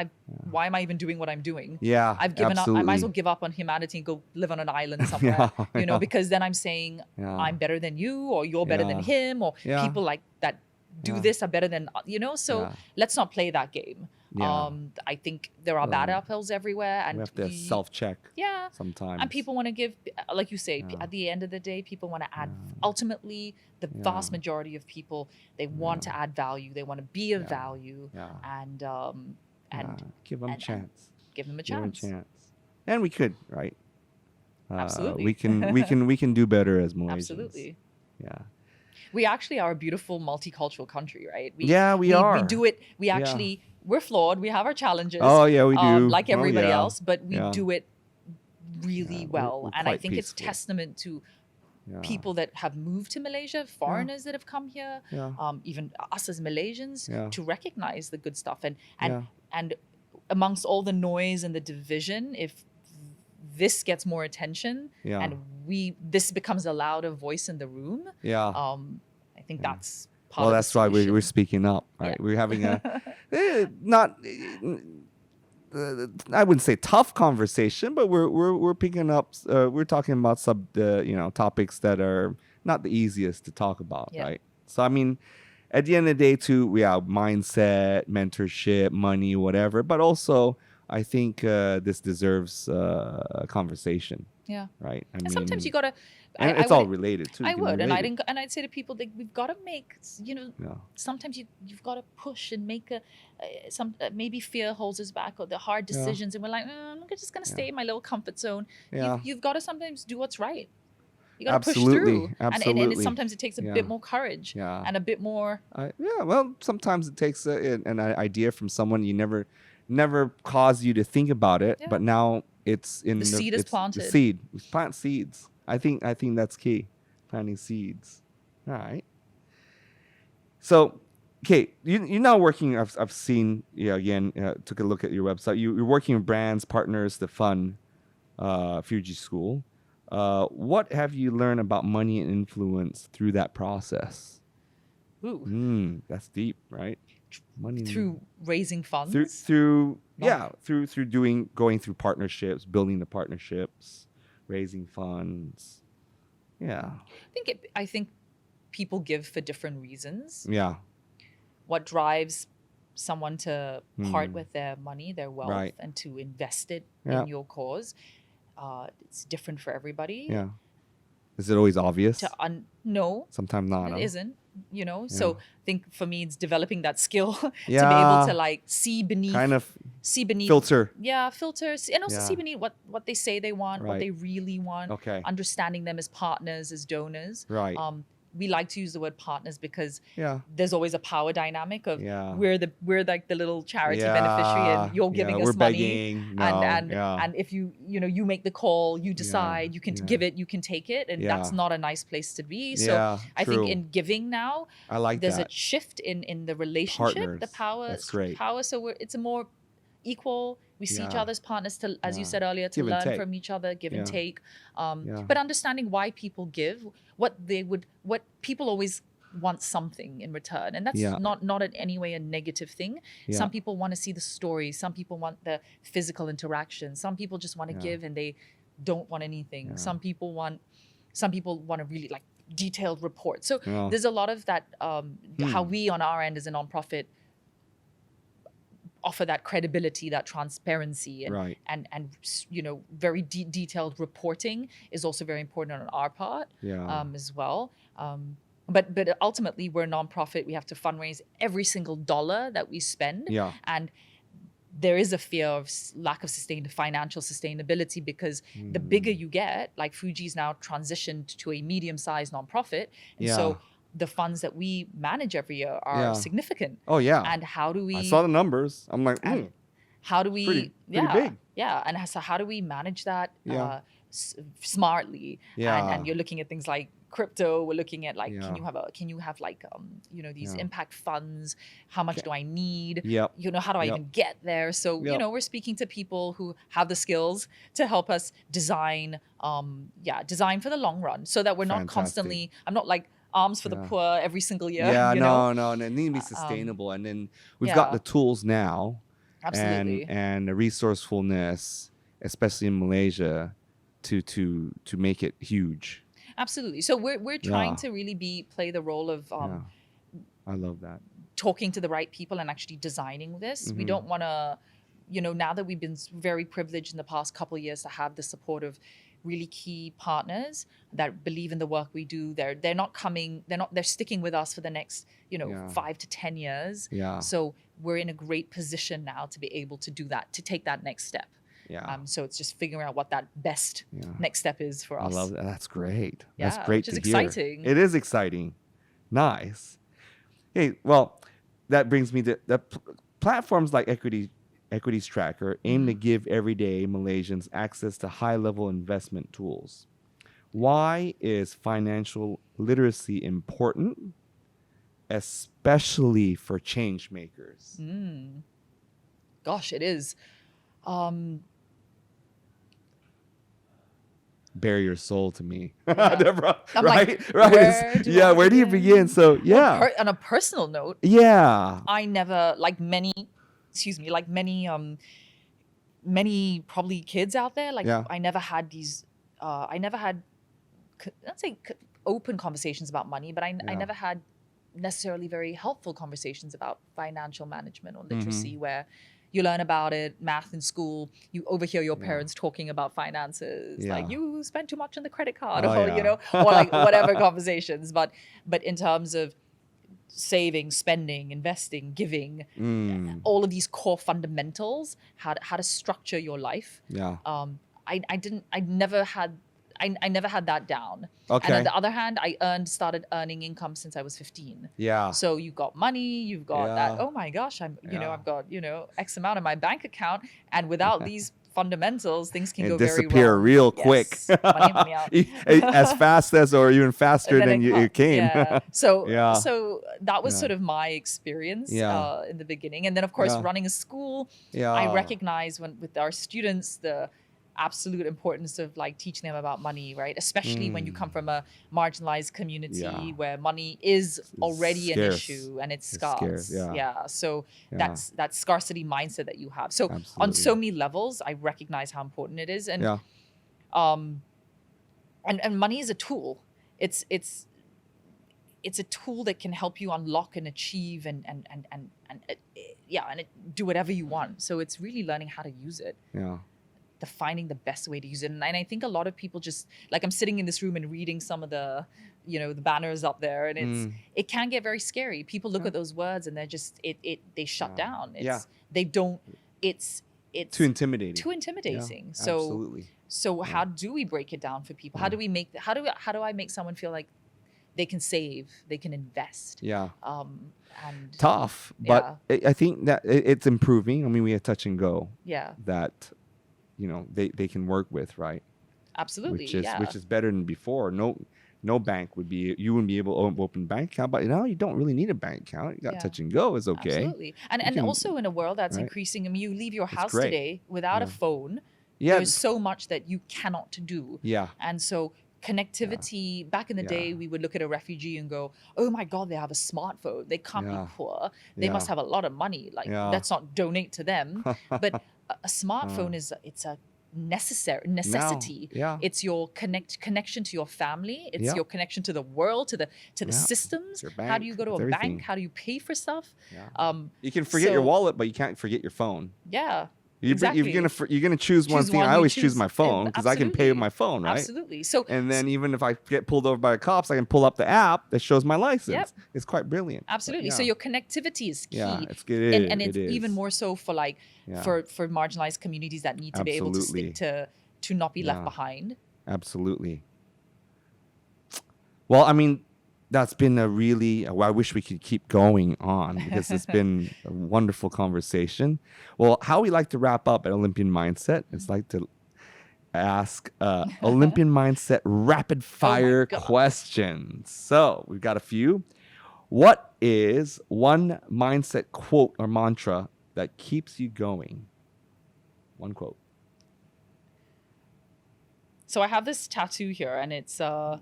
why am I even doing what I'm doing? Yeah, I've given up. I might as well give up on humanity and go live on an island somewhere, you know, because then I'm saying I'm better than you or you're better than him or people like that do this are better than, you know, so let's not play that game. I think there are bad apples everywhere, and we have to self-check sometimes, and people want to give, like you say, at the end of the day, people want to add, ultimately the vast majority of people, they want to add value, they want to be of value, and give them a chance. Give them a chance. And we could, right? Absolutely. we can do better as Malaysians. Absolutely. Yeah. We actually are a beautiful multicultural country, right? We are. We do it. We actually, we're flawed. We have our challenges. Oh, yeah, we do. Like everybody else, but we do it really well. And I think it's testament to people that have moved to Malaysia, foreigners that have come here, even us as Malaysians, to recognize the good stuff. And amongst all the noise and the division, if this gets more attention and this becomes a louder voice in the room, I think that's part of the that's why solution. we're speaking up, right? We're having a not I wouldn't say tough conversation, but we're picking up we're talking about topics that are not the easiest to talk about, right? So I mean, at the end of the day too, we have mindset, mentorship, money, whatever, but also I think this deserves a conversation. Yeah. Right. And sometimes you gotta. And it's all related too. And I'd say to people that we've got to make, you know, sometimes you've got to push and make maybe fear holds us back or the hard decisions, and we're like, I'm just gonna stay in my little comfort zone. You've got to sometimes do what's right. You got to push through. Absolutely. And sometimes it takes a bit more courage and a bit more. Well, sometimes it takes an idea from someone you never caused you to think about it, but now it's in the seed is planted. The seed. We plant seeds. I think that's key. Planting seeds. All right. So, okay, you're now working. I've seen. Again, took a look at your website. You're working with brands, partners to fund Fugee School. What have you learned about money and influence through that process? Ooh. That's deep, right? Money through raising funds. Through going through partnerships, building the partnerships, raising funds. Yeah. I think people give for different reasons. Yeah. What drives someone to part with their money, their wealth, and to invest it in your cause, it's different for everybody. Yeah. Is it always obvious? No. Sometimes not. It isn't. You know, so I think for me it's developing that skill to be able to like see beneath, filter, filters, and also see beneath what they say they want, what they really want, understanding them as partners, as donors, we like to use the word partners because Yeah. there's always a power dynamic of Yeah. we're like the little charity Yeah. beneficiary and you're giving us we're money. begging. No. And if you make the call, you decide, you can give it, you can take it, and that's not a nice place to be. So I think in giving now, I like there's that. a shift in the relationship, Partners. the power. That's great. Power. So it's a more equal. We see each other as partners to, as you said earlier, to Give and learn take. from each other, give and take. Yeah. But understanding why people give, what people always want something in return, and that's not in any way a negative thing. Some people want to see the story, some people want the physical interaction, some people just want to give and they don't want anything. Some people want to really like detailed reports. So there's a lot of that, how we on our end as a nonprofit offer that credibility, that transparency, and very detailed reporting is also very important on our part as well. But ultimately, we're a nonprofit. We have to fundraise every single dollar that we spend, and there is a fear of lack of financial sustainability because the bigger you get, like Fugee's now transitioned to a medium-sized nonprofit, and so the funds that we manage every year are significant. Oh yeah. And how do we? I saw the numbers. I'm like, how do we? Pretty big. Yeah. And so how do we manage that smartly? Yeah. And you're looking at things like crypto. We're looking at like, can you have like these impact funds? How much do I need? How do I even get there? So we're speaking to people who have the skills to help us design for the long run, so that we're not constantly. I'm not like Arms for the Poor every single year. No, it needs to be sustainable. And then we've got the tools now. Absolutely. And the resourcefulness, especially in Malaysia, to make it huge. Absolutely. So we're trying to really play the role of I love that. Talking to the right people and actually designing this. We don't want to, now that we've been very privileged in the past couple of years to have the support of really key partners that believe in the work we do. They're sticking with us for the next 5 to 10 years. So we're in a great position now to be able to do that, to take that next step. So it's just figuring out what that best next step is for us. I love that. That's great. That's great to hear. Which is exciting. It is exciting. Nice. Hey, well, that brings me to the platforms like Equities Tracker aim to give everyday Malaysians access to high-level investment tools. Why is financial literacy important, especially for change makers? Gosh, it is. Bare your soul to me, Yeah. Deborah. I'm right? like, Right. where do you begin? So on a personal note, I never, like many probably kids out there, I never had these, let's say open conversations about money, but I never had necessarily very helpful conversations about financial management or literacy, where you learn about it, math in school, you overhear your parents talking about finances, like you spent too much on the credit card, or like whatever conversations. But in terms of saving, spending, investing, giving, all of these core fundamentals, how to structure your life. I never had that down. Okay. And on the other hand, I started earning income since I was 15. So you've got money, you've got that, oh my gosh, I've got, X amount in my bank account. And without these fundamentals, things can go very wrong. Disappear real quick. Money out. As fast as, or even faster than you came. So that was sort of my experience in the beginning. And then of course, running a school, I recognize with our students, the absolute importance of like teaching them about money, right? Especially when you come from a marginalized community where money is already an issue and it's scarce. So that's that scarcity mindset that you have. So on so many levels, I recognize how important it is. And and money is a tool. It's a tool that can help you unlock and achieve and do whatever you want. So it's really learning how to use it. Finding the best way to use it. And I think a lot of people just, like, I'm sitting in this room and reading some of the the banners up there, and it can get very scary. People look at those words and they're just they shut down. They don't, it's too intimidating. So absolutely. So how do we break it down for people? How do we make how do I make someone feel like they can save, they can invest. Yeah. And Tough, but I think that it's improving. I mean, we have touch and go. Yeah. That, they can work with, right? Absolutely. Which is better than before. No bank you wouldn't be able to open a bank account, but now you don't really need a bank account. You got touch and go is okay. Absolutely. And also in a world that's increasing, I mean, you leave your house today without a phone. Yeah. There's so much that you cannot do. Yeah. And so connectivity, back in the day, we would look at a refugee and go, oh my God, they have a smartphone. They can't be poor. They must have a lot of money. Like, let's not donate to them. But a smartphone it's a necessity. It's your connection to your family. It's your connection to the world, to the systems. How do you go to a bank? How do you pay for stuff? You can forget your wallet, but you can't forget your phone. Yeah. Exactly. You're gonna choose one thing. I always choose my phone because I can pay with my phone, right? Absolutely. So, and then even if I get pulled over by the cops, I can pull up the app that shows my license. Yep. It's quite brilliant. Absolutely. So your connectivity is key. Yeah, it's even more so for for marginalized communities that need to be able to stick to not be left behind. Absolutely. Well, I mean, that's been I wish we could keep going on because it's been a wonderful conversation. Well, how we like to wrap up at Olympian Mindset is like to ask Olympian Mindset rapid fire questions. So we've got a few. What is one mindset quote or mantra that keeps you going? One quote. So I have this tattoo here, and it's an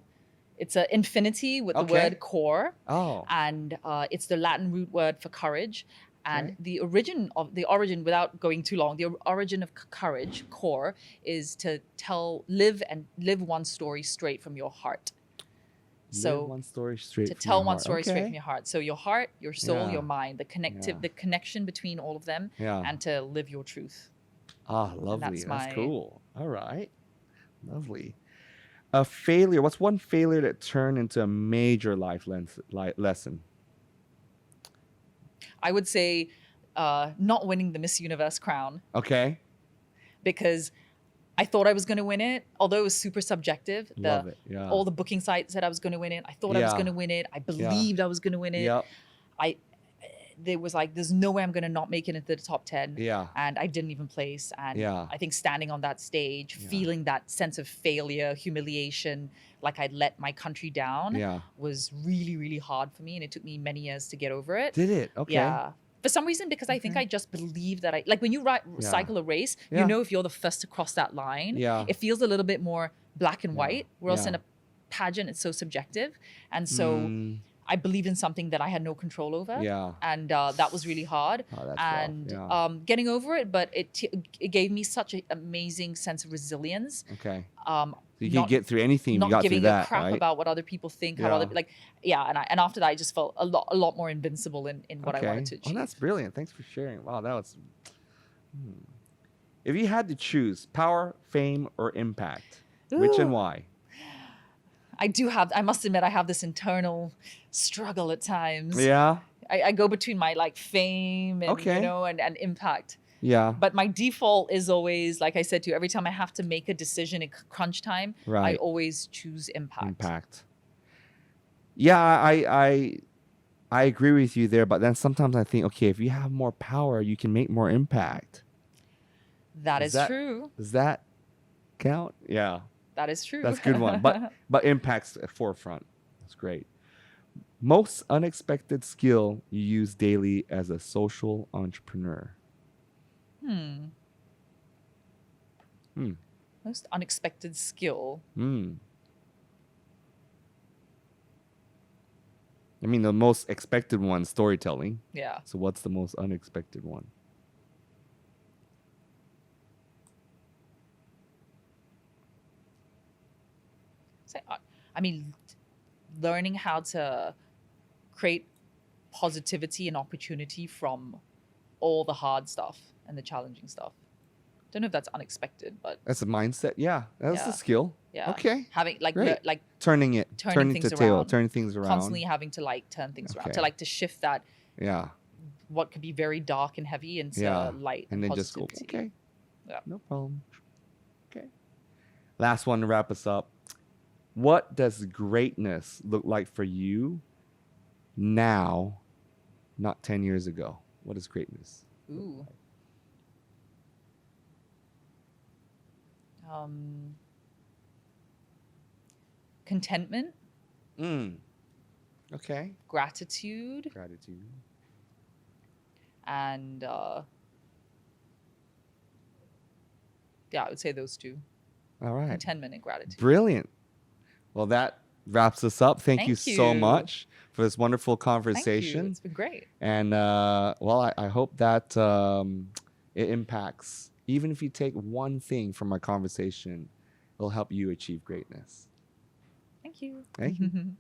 infinity with the word core. Oh. And it's the Latin root word for courage. And the origin, without going too long, the origin of courage, core, is to live one story straight from your heart. So one story straight to tell one story straight from your heart. So your heart, your soul, your mind, the connection between all of them, and to live your truth. Ah, lovely. That's cool. All right. Lovely. A failure. What's one failure that turned into a major life lesson? I would say not winning the Miss Universe crown. Okay. Because I thought I was going to win it, although it was super subjective. Love it. Yeah. All the booking sites said I was going to win it. I thought I was going to win it. I believed I was going to win it. Yep. There was there's no way I'm going to not make it into the top 10. Yeah. And I didn't even place. And I think standing on that stage, feeling that sense of failure, humiliation, like I'd let my country down, was really, really hard for me. And it took me many years to get over it. Did it? Okay. Yeah. For some reason, because I think I just believe that when you cycle a race, you know if you're the first to cross that line. Yeah. It feels a little bit more black and white. Whereas in a pageant, it's so subjective. And so I believed in something that I had no control over. Yeah. And that was really hard. Oh, that's and rough. Getting over it, but it gave me such an amazing sense of resilience. Okay. So you can get through anything. Not you got giving through that, a crap right? about what other people think. How other and after that, I just felt a lot more invincible in what I wanted to achieve. Oh, that's brilliant. Thanks for sharing. Wow, that was. If you had to choose power, fame, or impact, which and why? I must admit, I have this internal struggle at times. Yeah. I go between my fame and and impact. Yeah. But my default is always, like I said to you, every time I have to make a decision in crunch time, I always choose impact. Yeah, I agree with you there, but then sometimes I think, okay, if you have more power, you can make more impact. That is true. Does that count? Yeah. That is true. That's a good one. But impact's at forefront. That's great. Most unexpected skill you use daily as a social entrepreneur. Most unexpected skill. I mean, the most expected one, storytelling. Yeah. So what's the most unexpected one? I mean, learning how to create positivity and opportunity from all the hard stuff and the challenging stuff. Don't know if that's unexpected, but that's a mindset. Yeah, that's a skill. Yeah. Okay. Having turning things around. Constantly having to turn things around to shift that. Yeah. What could be very dark and heavy into light and then positivity. Just go. Okay. Yeah. No problem. Okay. Last one to wrap us up. What does greatness look like for you now, not 10 years ago? What is greatness? Ooh. Contentment, Okay. gratitude, Gratitude. and yeah, I would say those two. All right. Contentment and gratitude. Brilliant. Well, that wraps us up. Thank you so you. much for this wonderful Thank conversation. you. It's been great. And well, I hope that it impacts. Even if you take one thing from our conversation, it'll help you achieve greatness. Thank you. Thank you.